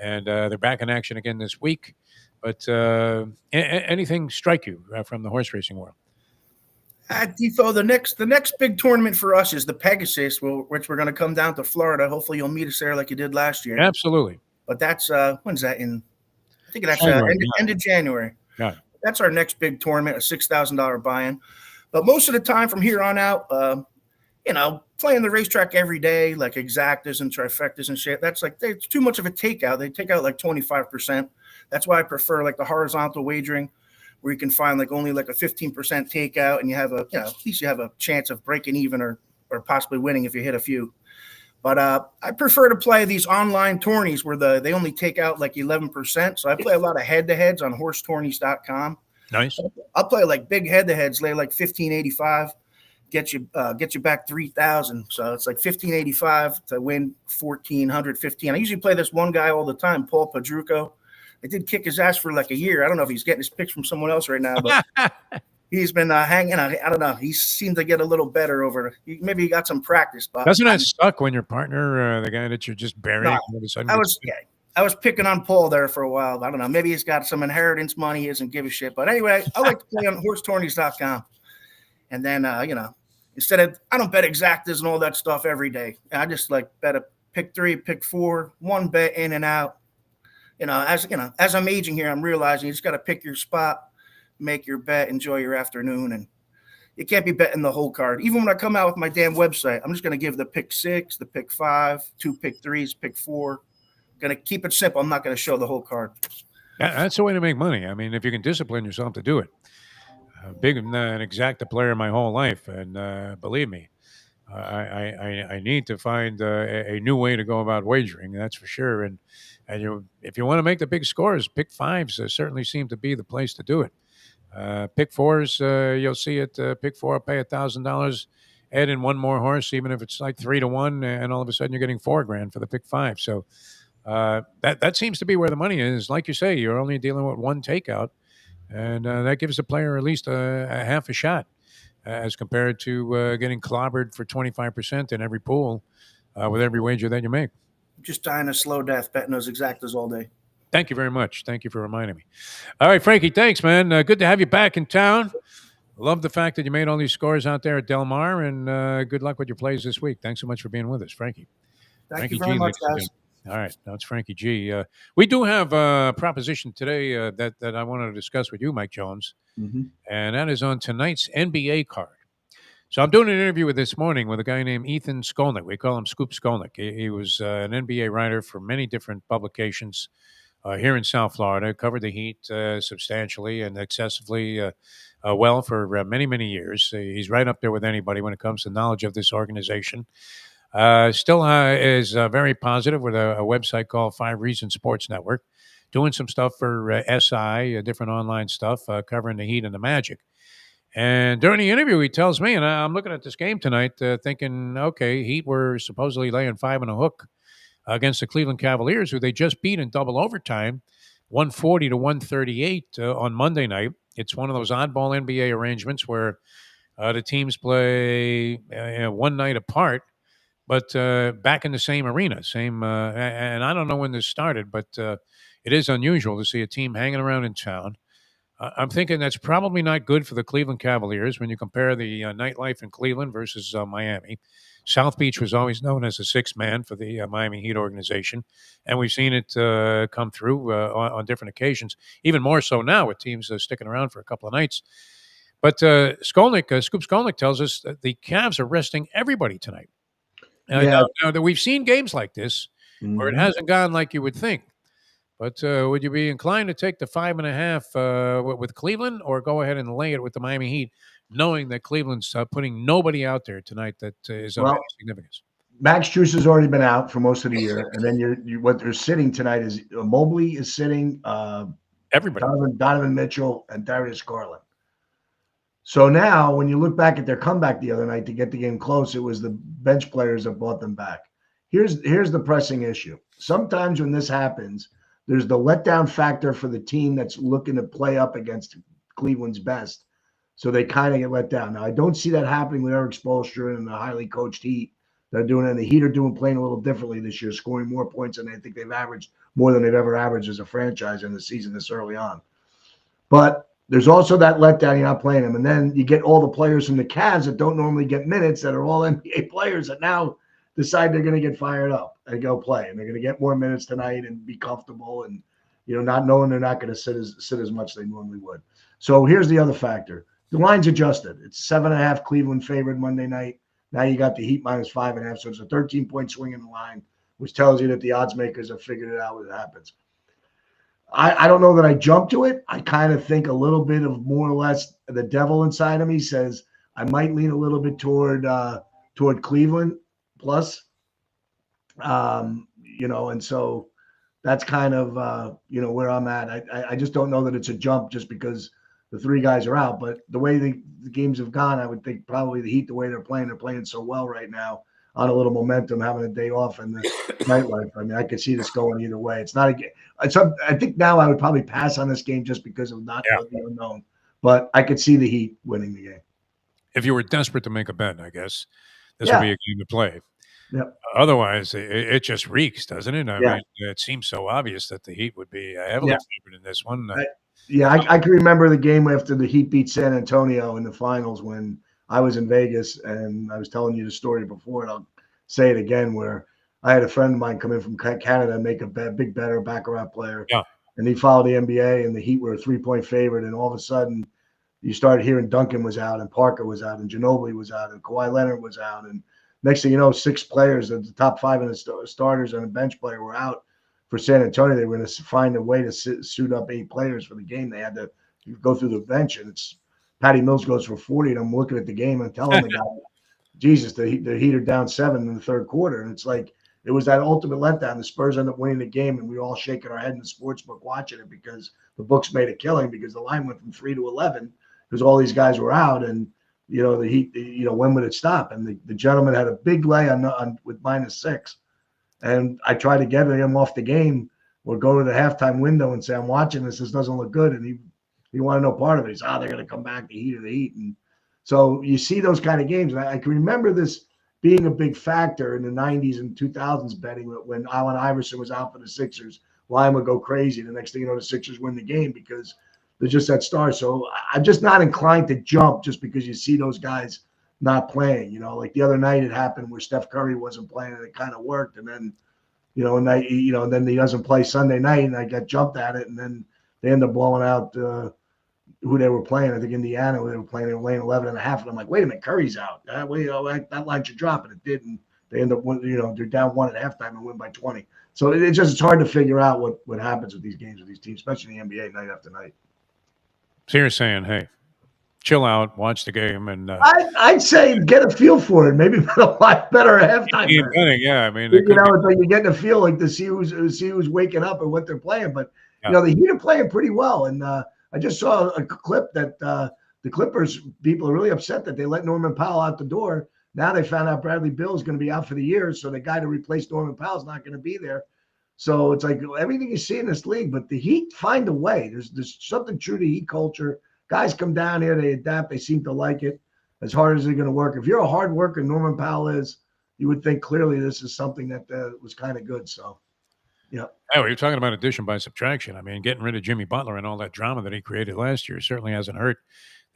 And they're back in action again this week. But anything strike you from the horse racing world? Defo, the next big tournament for us is the Pegasus, which we're going to come down to Florida. Hopefully you'll meet us there like you did last year. Absolutely. But that's, when's that in? I think that's end of January. Got it. That's our next big tournament, a $6,000 buy-in. But most of the time from here on out, playing the racetrack every day, like exactas and trifectas and shit, that's like, it's too much of a takeout. They take out like 25%. That's why I prefer like the horizontal wagering, where you can find like only like a 15% takeout, and you have at least you have a chance of breaking even or possibly winning if you hit a few. But I prefer to play these online tourneys where they only take out like 11%. So I play a lot of head-to-heads on horsetourneys.com. Nice. I'll play like big head-to-heads, lay like 1585, get you back 3,000. So it's like 1585 to win 1,415. I usually play this one guy all the time, Paul Padruco. I did kick his ass for like a year. I don't know if he's getting his picks from someone else right now, but he's been hanging. I don't know. He seemed to get a little better maybe he got some practice. But doesn't that suck when your partner, the guy that you're just burying, all of a sudden? I was picking on Paul there for a while. I don't know. Maybe he's got some inheritance money. He doesn't give a shit. But anyway, I like to play on horsetourneys.com. And then, I don't bet exactas and all that stuff every day. I just like bet a pick 3, pick 4, one bet in and out. As I'm aging here, I'm realizing you just got to pick your spot, make your bet, enjoy your afternoon. And you can't be betting the whole card. Even when I come out with my damn website, I'm just going to give the pick 6, the pick 5, 2 pick 3s, pick 4. Going to keep it simple. I'm not going to show the whole card. That's the way to make money. I mean, if you can discipline yourself to do it. Big an exacta player my whole life, and believe me, I need to find a new way to go about wagering. That's for sure. And if you want to make the big scores, pick 5s certainly seem to be the place to do it. Pick 4s, you'll see it. Pick 4, pay $1,000, add in one more horse, even if it's like 3-1, and all of a sudden you're getting $4,000 for the pick 5. So that seems to be where the money is. Like you say, you're only dealing with one takeout, and that gives the player at least a half a shot as compared to getting clobbered for 25% in every pool with every wager that you make. Just dying a slow death betting those exactas all day. Thank you very much. Thank you for reminding me. All right, Frankie, thanks, man. Good to have you back in town. Love the fact that you made all these scores out there at Del Mar, and good luck with your plays this week. Thanks so much for being with us, Frankie. Thank you very much, guys. All right, now it's Frankie G. We do have a proposition today that I wanted to discuss with you, Mike Jones, and that is on tonight's NBA card. So I'm doing an interview this morning with a guy named Ethan Skolnick. We call him Scoop Skolnick. He was an NBA writer for many different publications here in South Florida, covered the Heat substantially and excessively well for many, many years. He's right up there with anybody when it comes to knowledge of this organization. Still is very positive with a website called 5 Reasons Sports Network, doing some stuff for SI, different online stuff, covering the Heat and the Magic. And during the interview, he tells me, and I'm looking at this game tonight thinking, okay, Heat were supposedly laying 5 and a hook against the Cleveland Cavaliers, who they just beat in double overtime, 140-138 on Monday night. It's one of those oddball NBA arrangements where the teams play one night apart, but back in the same arena. And I don't know when this started, but it is unusual to see a team hanging around in town. I'm thinking that's probably not good for the Cleveland Cavaliers when you compare the nightlife in Cleveland versus Miami. South Beach was always known as a sixth man for the Miami Heat organization, and we've seen it come through on different occasions, even more so now with teams sticking around for a couple of nights. But Scoop Skolnick tells us that the Cavs are resting everybody tonight. Now that we've seen games like this where it hasn't gone like you would think. But would you be inclined to take the 5.5 with Cleveland, or go ahead and lay it with the Miami Heat, knowing that Cleveland's putting nobody out there tonight that is of any significance? Max Strus has already been out for most of the year, and then what they're sitting tonight is Mobley is sitting, everybody, Donovan Mitchell, and Darius Garland. So now, when you look back at their comeback the other night to get the game close, it was the bench players that brought them back. Here's the pressing issue. Sometimes when this happens, there's the letdown factor for the team that's looking to play up against Cleveland's best. So they kind of get let down. Now, I don't see that happening with Eric Spoelstra and the highly coached Heat. They're doing it, and the Heat are playing a little differently this year, scoring more points than I think they've averaged, more than they've ever averaged as a franchise in the season this early on. But there's also that letdown, you're not playing them. And then you get all the players from the Cavs that don't normally get minutes, that are all NBA players that now decide they're going to get fired up and go play, and they're going to get more minutes tonight and be comfortable, and not knowing they're not going to sit as much as they normally would. So here's the other factor: the line's adjusted. It's 7.5 Cleveland favored Monday night. Now you got the Heat minus 5.5, so it's a 13-point swing in the line, which tells you that the odds makers have figured it out when it happens. I don't know that I jump to it. I kind of think a little bit of more or less the devil inside of me says I might lean a little bit toward Cleveland plus. And so that's kind of where I'm at. I just don't know that it's a jump just because the three guys are out. But the way the games have gone, I would think probably the Heat, the way they're playing so well right now on a little momentum, having a day off and the nightlife. I mean, I could see this going either way. It's not a game. I think now I would probably pass on this game just because of not the unknown. But I could see the Heat winning the game. If you were desperate to make a bet, I guess this would be a game to play. Yep. Otherwise, it just reeks, doesn't it? I mean, it seems so obvious that the Heat would be heavily favored in this one. I can remember the game after the Heat beat San Antonio in the finals when I was in Vegas, and I was telling you the story before, and I'll say it again, where I had a friend of mine come in from Canada and make a big bet, or baccarat player. Yeah. And he followed the NBA, and the Heat were a 3-point favorite, and all of a sudden you started hearing Duncan was out, and Parker was out, and Ginobili was out, and Kawhi Leonard was out, and next thing you know, 6 players, the top 5 of the starters and a bench player were out for San Antonio. They were going to find a way to suit up 8 players for the game. They had to go through the bench, and it's Patty Mills goes for 40, and I'm looking at the game and telling the guy, Jesus, the Heat are down 7 in the third quarter. And it's like, it was that ultimate letdown. The Spurs ended up winning the game, and we were all shaking our head in the sports book watching it because the books made a killing because the line went from 3 to 11 because all these guys were out. And, the Heat, when would it stop? And the gentleman had a big lay on with -6. And I tried to get him off the game or go to the halftime window and say, I'm watching this. This doesn't look good. And he wanted no part of it. He's, they're going to come back, the Heat. And so you see those kind of games. And I can remember this being a big factor in the 90s and 2000s betting when Allen Iverson was out for the Sixers. Line would go crazy. The next thing you know, the Sixers win the game because they're just that star. So I'm just not inclined to jump just because you see those guys not playing. Like the other night it happened where Steph Curry wasn't playing and it kind of worked. And then, and then he doesn't play Sunday night and I got jumped at it. And then they end up blowing out who they were playing. I think Indiana, who they were playing, they were laying 11.5. And I'm like, wait a minute, Curry's out. That line should drop. And it didn't. They end up, they're down 1 at halftime and win by 20. So it's hard to figure out what happens with these games with these teams, especially in the NBA night after night. So you're saying, hey, chill out, watch the game, and I'd say get a feel for it. Maybe a lot better at halftime. Yeah, I mean, it's like you're getting a feel like to see who's waking up and what they're playing. But the Heat are playing pretty well, and I just saw a clip that the Clippers people are really upset that they let Norman Powell out the door. Now they found out Bradley Beal is going to be out for the year, so the guy to replace Norman Powell is not going to be there. So it's like everything you see in this league, but the Heat find a way. There's something true to Heat culture. Guys come down here, they adapt, they seem to like it. As hard as they're going to work. If you're a hard worker, Norman Powell is, you would think clearly this is something that was kind of good. So, yeah. Oh, you're talking about addition by subtraction. I mean, getting rid of Jimmy Butler and all that drama that he created last year certainly hasn't hurt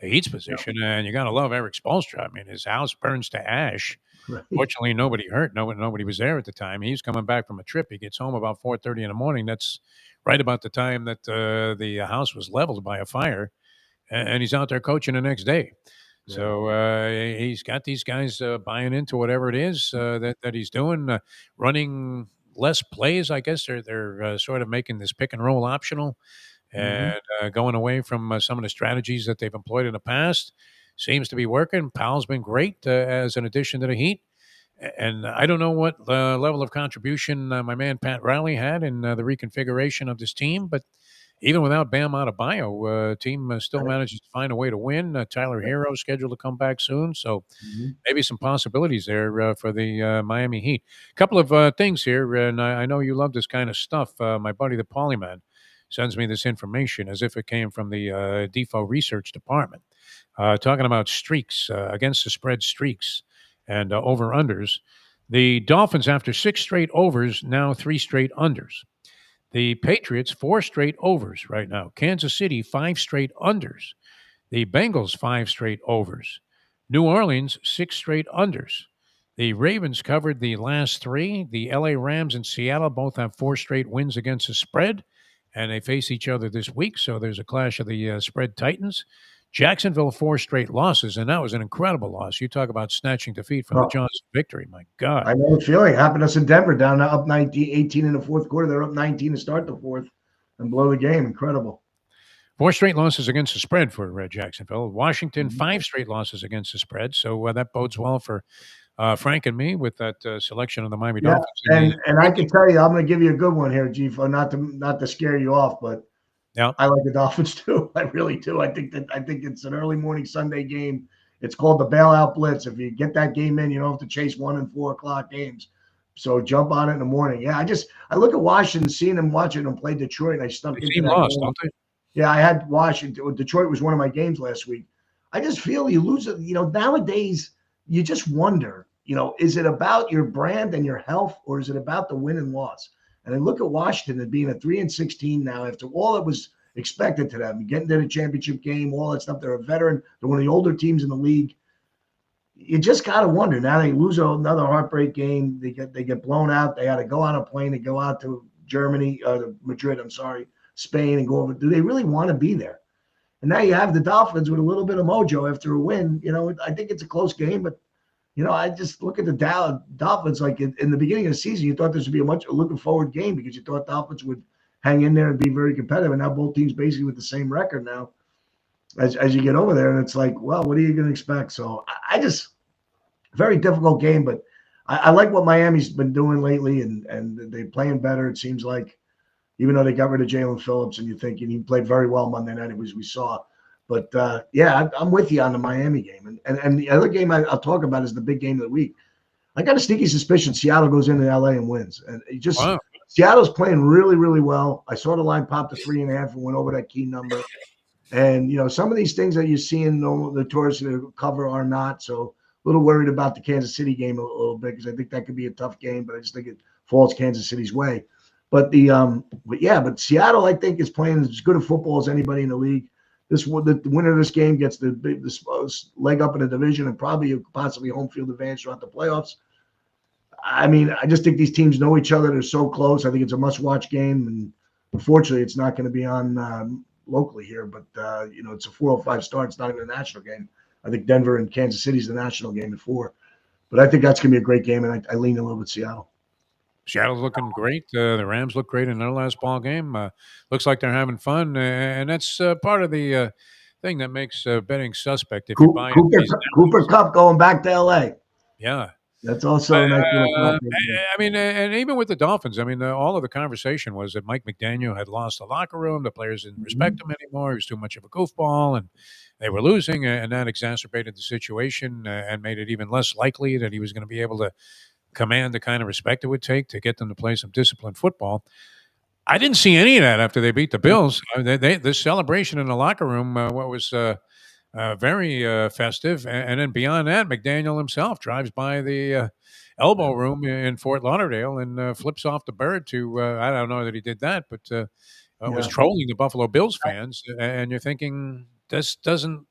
the Heat's position. Yeah. And you got to love Eric Spoelstra. I mean, his house burns to ash. Right. Fortunately, nobody hurt. Nobody was there at the time. He's coming back from a trip. He gets home about 4:30 in the morning. That's right about the time that the house was leveled by a fire. And he's out there coaching the next day. Yeah. So he's got these guys buying into whatever it is that he's doing, running less plays. I guess they're sort of making this pick and roll optional and going away from some of the strategies that they've employed in the past. Seems to be working. Powell's been great as an addition to the Heat. And I don't know what level of contribution my man Pat Riley had in the reconfiguration of this team, but even without Bam Adebayo, team still manages to find a way to win. Tyler Hero scheduled to come back soon, so maybe some possibilities there for the Miami Heat. A couple of things here, and I know you love this kind of stuff. My buddy, the Polyman, sends me this information as if it came from the DeForrest Research Department, talking about streaks, against the spread streaks and over-unders. The Dolphins, after 6 straight overs, now 3 straight unders. The Patriots, 4 straight overs right now. Kansas City, 5 straight unders. The Bengals, 5 straight overs. New Orleans, 6 straight unders. The Ravens covered the last 3. The LA Rams and Seattle both have 4 straight wins against the spread, and they face each other this week, so there's a clash of the spread titans. Jacksonville, 4 straight losses, and that was an incredible loss. You talk about snatching defeat from the Johnson victory. My God. I know the feeling. Happened to us in Denver, down up 18 in the fourth quarter. They're up 19 to start the fourth and blow the game. Incredible. 4 straight losses against the spread for Jacksonville. Washington, 5 straight losses against the spread. So that bodes well for Frank and me with that selection of the Miami Yeah, Dolphins. and I can tell you, I'm going to give you a good one here, Gfo, not to scare you off, but yeah, I like the Dolphins too. I really do. I think it's an early morning Sunday game. It's called the bailout blitz. If you get that game in, you don't have to chase 1 and 4 o'clock games. So jump on it in the morning. Yeah, I look at Washington, seeing them watching them play Detroit, and I snuck the into team that lost, game. don't they? Yeah, I had Washington. Detroit was one of my games last week. I just feel you lose it. Nowadays you just wonder, is it about your brand and your health, or is it about the win and loss? And I look at Washington and being a 3-16 now after all that was expected to them, getting to the championship game, all that stuff. They're a veteran. They're one of the older teams in the league. You just got to wonder. Now they lose another heartbreak game. They get blown out. They had to go on a plane and go out to Germany, Madrid, Spain, and go over. Do they really want to be there? And now you have the Dolphins with a little bit of mojo after a win. I think it's a close game, but I just look at the Dolphins like in the beginning of the season, you thought this would be a looking forward game because you thought Dolphins would hang in there and be very competitive. And now both teams basically with the same record now as you get over there. And it's like, well, what are you going to expect? So I just very difficult game, but I like what Miami's been doing lately, and they're playing better. It seems like, even though they got rid of Jalen Phillips, and you're thinking he played very well Monday night, as we saw. But yeah, I'm with you on the Miami game, and the other game I'll talk about is the big game of the week. I got a sneaky suspicion Seattle goes into LA and wins, and Seattle's playing really, really well. I saw the line pop to 3.5 and went over that key number. And some of these things that you see in the tourists cover are not. So a little worried about the Kansas City game a little bit because I think that could be a tough game, but I just think it falls Kansas City's way. But but Seattle, I think, is playing as good a football as anybody in the league. The winner of this game gets the leg up in the division and probably possibly home field advantage throughout the playoffs. I mean, I just think these teams know each other. They're so close. I think it's a must-watch game, and unfortunately, it's not going to be on locally here. But it's a 4:05 start. It's not even a national game. I think Denver and Kansas City is the national game at 4. But I think that's going to be a great game, and I lean a little bit Seattle. Seattle's looking great. The Rams look great in their last ball game. Looks like they're having fun, and that's part of the thing that makes betting suspect. If you buy Cooper Kupp going back to LA, yeah, that's also a nice little. I mean, and even with the Dolphins, I mean, all of the conversation was that Mike McDaniel had lost the locker room. The players didn't respect him anymore. He was too much of a goofball, and they were losing, and that exacerbated the situation and made it even less likely that he was going to be able to command the kind of respect it would take to get them to play some disciplined football. I didn't see any of that after they beat the Bills. The celebration in the locker room was very festive. And then beyond that, McDaniel himself drives by the elbow room in Fort Lauderdale and flips off the bird to, I don't know that he did that, but was trolling the Buffalo Bills fans. And you're thinking, this doesn't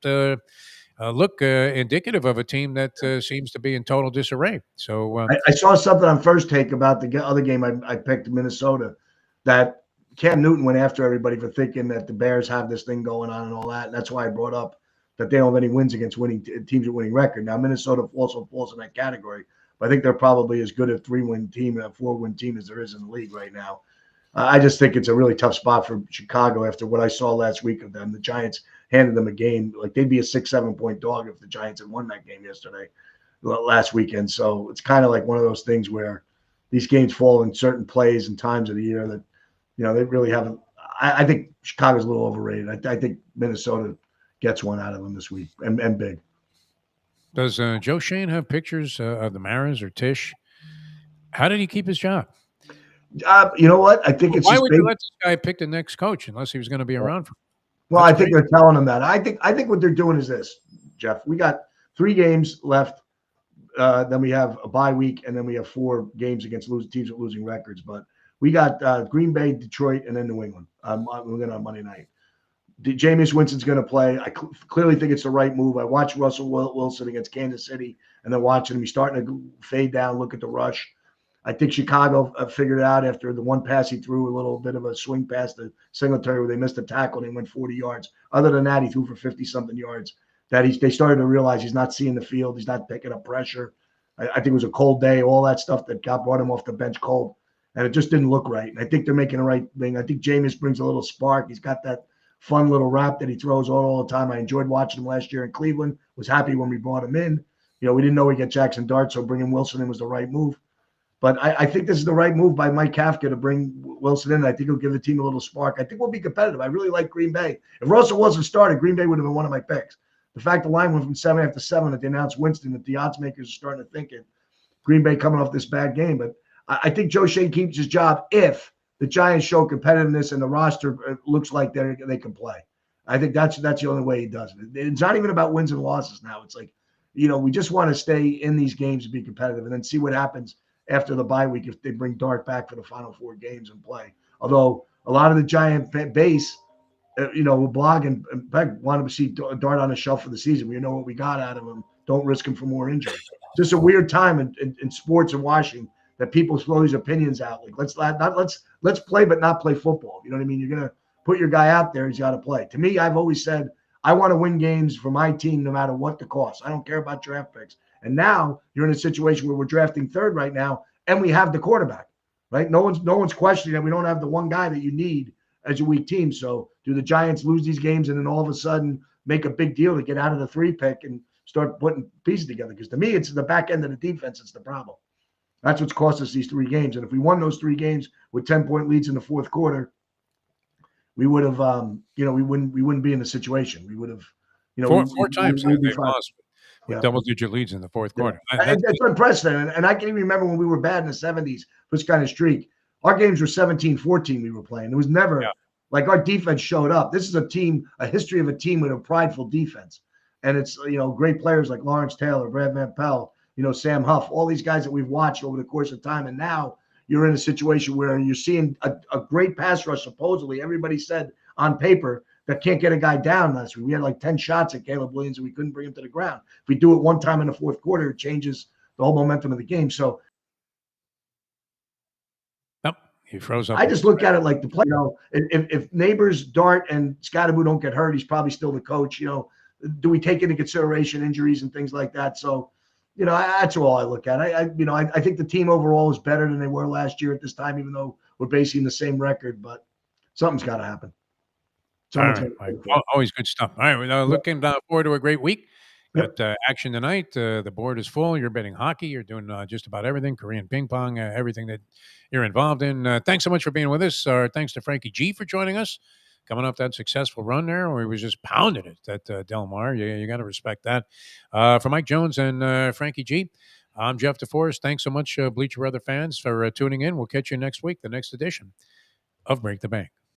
look indicative of a team that seems to be in total disarray. So I saw something on First Take about the other game I picked, Minnesota, that Cam Newton went after everybody for thinking that the Bears have this thing going on and all that. And that's why I brought up that they don't have any wins against winning teams with winning record. Now, Minnesota also falls in that category, but I think they're probably as good a 3-win team and a 4-win team as there is in the league right now. I just think it's a really tough spot for Chicago after what I saw last week of them. The Giants handed them a game. Like, they'd be a 6-7 point dog if the Giants had won that game last weekend. So it's kind of like one of those things where these games fall in certain plays and times of the year that, they really haven't. I think Chicago's a little overrated. I think Minnesota gets one out of them this week and big. Does Joe Shane have pictures of the Maras or Tisch? How did he keep his job? You know what? I think it's. Why would you let this guy pick the next coach unless he was going to be around for? Well, I think they're telling him that. I think what they're doing is this, Jeff. We got 3 games left. Then we have a bye week, and then we have 4 games against teams with losing records. But we got Green Bay, Detroit, and then New England. We're going on Monday night. Jameis Winston's going to play. I clearly think it's the right move. I watched Russell Wilson against Kansas City, and then watching him, he's starting to fade down, look at the rush. I think Chicago figured it out after the one pass he threw, a little bit of a swing pass to Singletary where they missed a tackle and he went 40 yards. Other than that, he threw for 50-something yards. They started to realize he's not seeing the field. He's not picking up pressure. I think it was a cold day, all that stuff that brought him off the bench cold. And it just didn't look right. And I think they're making the right thing. I think Jameis brings a little spark. He's got that fun little rap that he throws all the time. I enjoyed watching him last year in Cleveland. Was happy when we brought him in. We didn't know we'd get Jackson Dart, so bringing Wilson in was the right move. But I think this is the right move by Mike Kafka to bring Wilson in. I think he'll give the team a little spark. I think we'll be competitive. I really like Green Bay. If Russell wasn't started, Green Bay would have been one of my picks. The fact the line went from 7.5 to 7 that they announced Winston, that the odds makers are starting to think it. Green Bay coming off this bad game. But I think Joe Shane keeps his job if the Giants show competitiveness and the roster looks like they can play. I think that's the only way he does it. It's not even about wins and losses now. It's like, we just want to stay in these games and be competitive and then see what happens after the bye week if they bring Dart back for the final 4 games and play. Although a lot of the Giant base, will blog and want to see Dart on the shelf for the season. We know what we got out of him. Don't risk him for more injury. Just a weird time in sports and watching that people throw these opinions out. Like let's play but not play football. You know what I mean? You're gonna put your guy out there. He's got to play. To me, I've always said I want to win games for my team no matter what the cost. I don't care about draft picks. And now you're in a situation where we're drafting 3rd right now, and we have the quarterback, right? No one's questioning that we don't have the one guy that you need as a weak team. So do the Giants lose these games and then all of a sudden make a big deal to get out of the 3 pick and start putting pieces together? Because to me, it's the back end of the defense that's the problem. That's what's cost us these 3 games. And if we won those 3 games with 10-point leads in the 4th quarter, we would have, we wouldn't be in the situation. We would have, 4 times they've lost with Yeah. double-digit leads in the 4th quarter. It's unprecedented. And I can even remember when we were bad in the 70s, this kind of streak. Our games were 17-14 we were playing. It was never like our defense showed up. This is a history of a team with a prideful defense. And it's, great players like Lawrence Taylor, Brad Van Pelt, Sam Huff, all these guys that we've watched over the course of time. And now you're in a situation where you're seeing a great pass rush, supposedly. Everybody said on paper that can't get a guy down last week. We had like 10 shots at Caleb Williams and we couldn't bring him to the ground. If we do it one time in the 4th quarter, it changes the whole momentum of the game. So he froze up. I just look at it like the play. If Neighbors, Dart, and Scottaboo don't get hurt, he's probably still the coach. Do we take into consideration injuries and things like that? So, that's all I look at. I think the team overall is better than they were last year at this time, even though we're basing the same record. But something's got to happen. All right. Always good stuff. All right, we're looking forward to a great week. Got action tonight. The board is full. You're betting hockey. You're doing just about everything, Korean ping pong, everything that you're involved in. Thanks so much for being with us. Thanks to Frankie G for joining us. Coming off that successful run there where he was just pounding it at Del Mar. You got to respect that. For Mike Jones and Frankie G, I'm Jeff DeForrest. Thanks so much, Bleacher Brother fans, for tuning in. We'll catch you next week, the next edition of Break the Bank.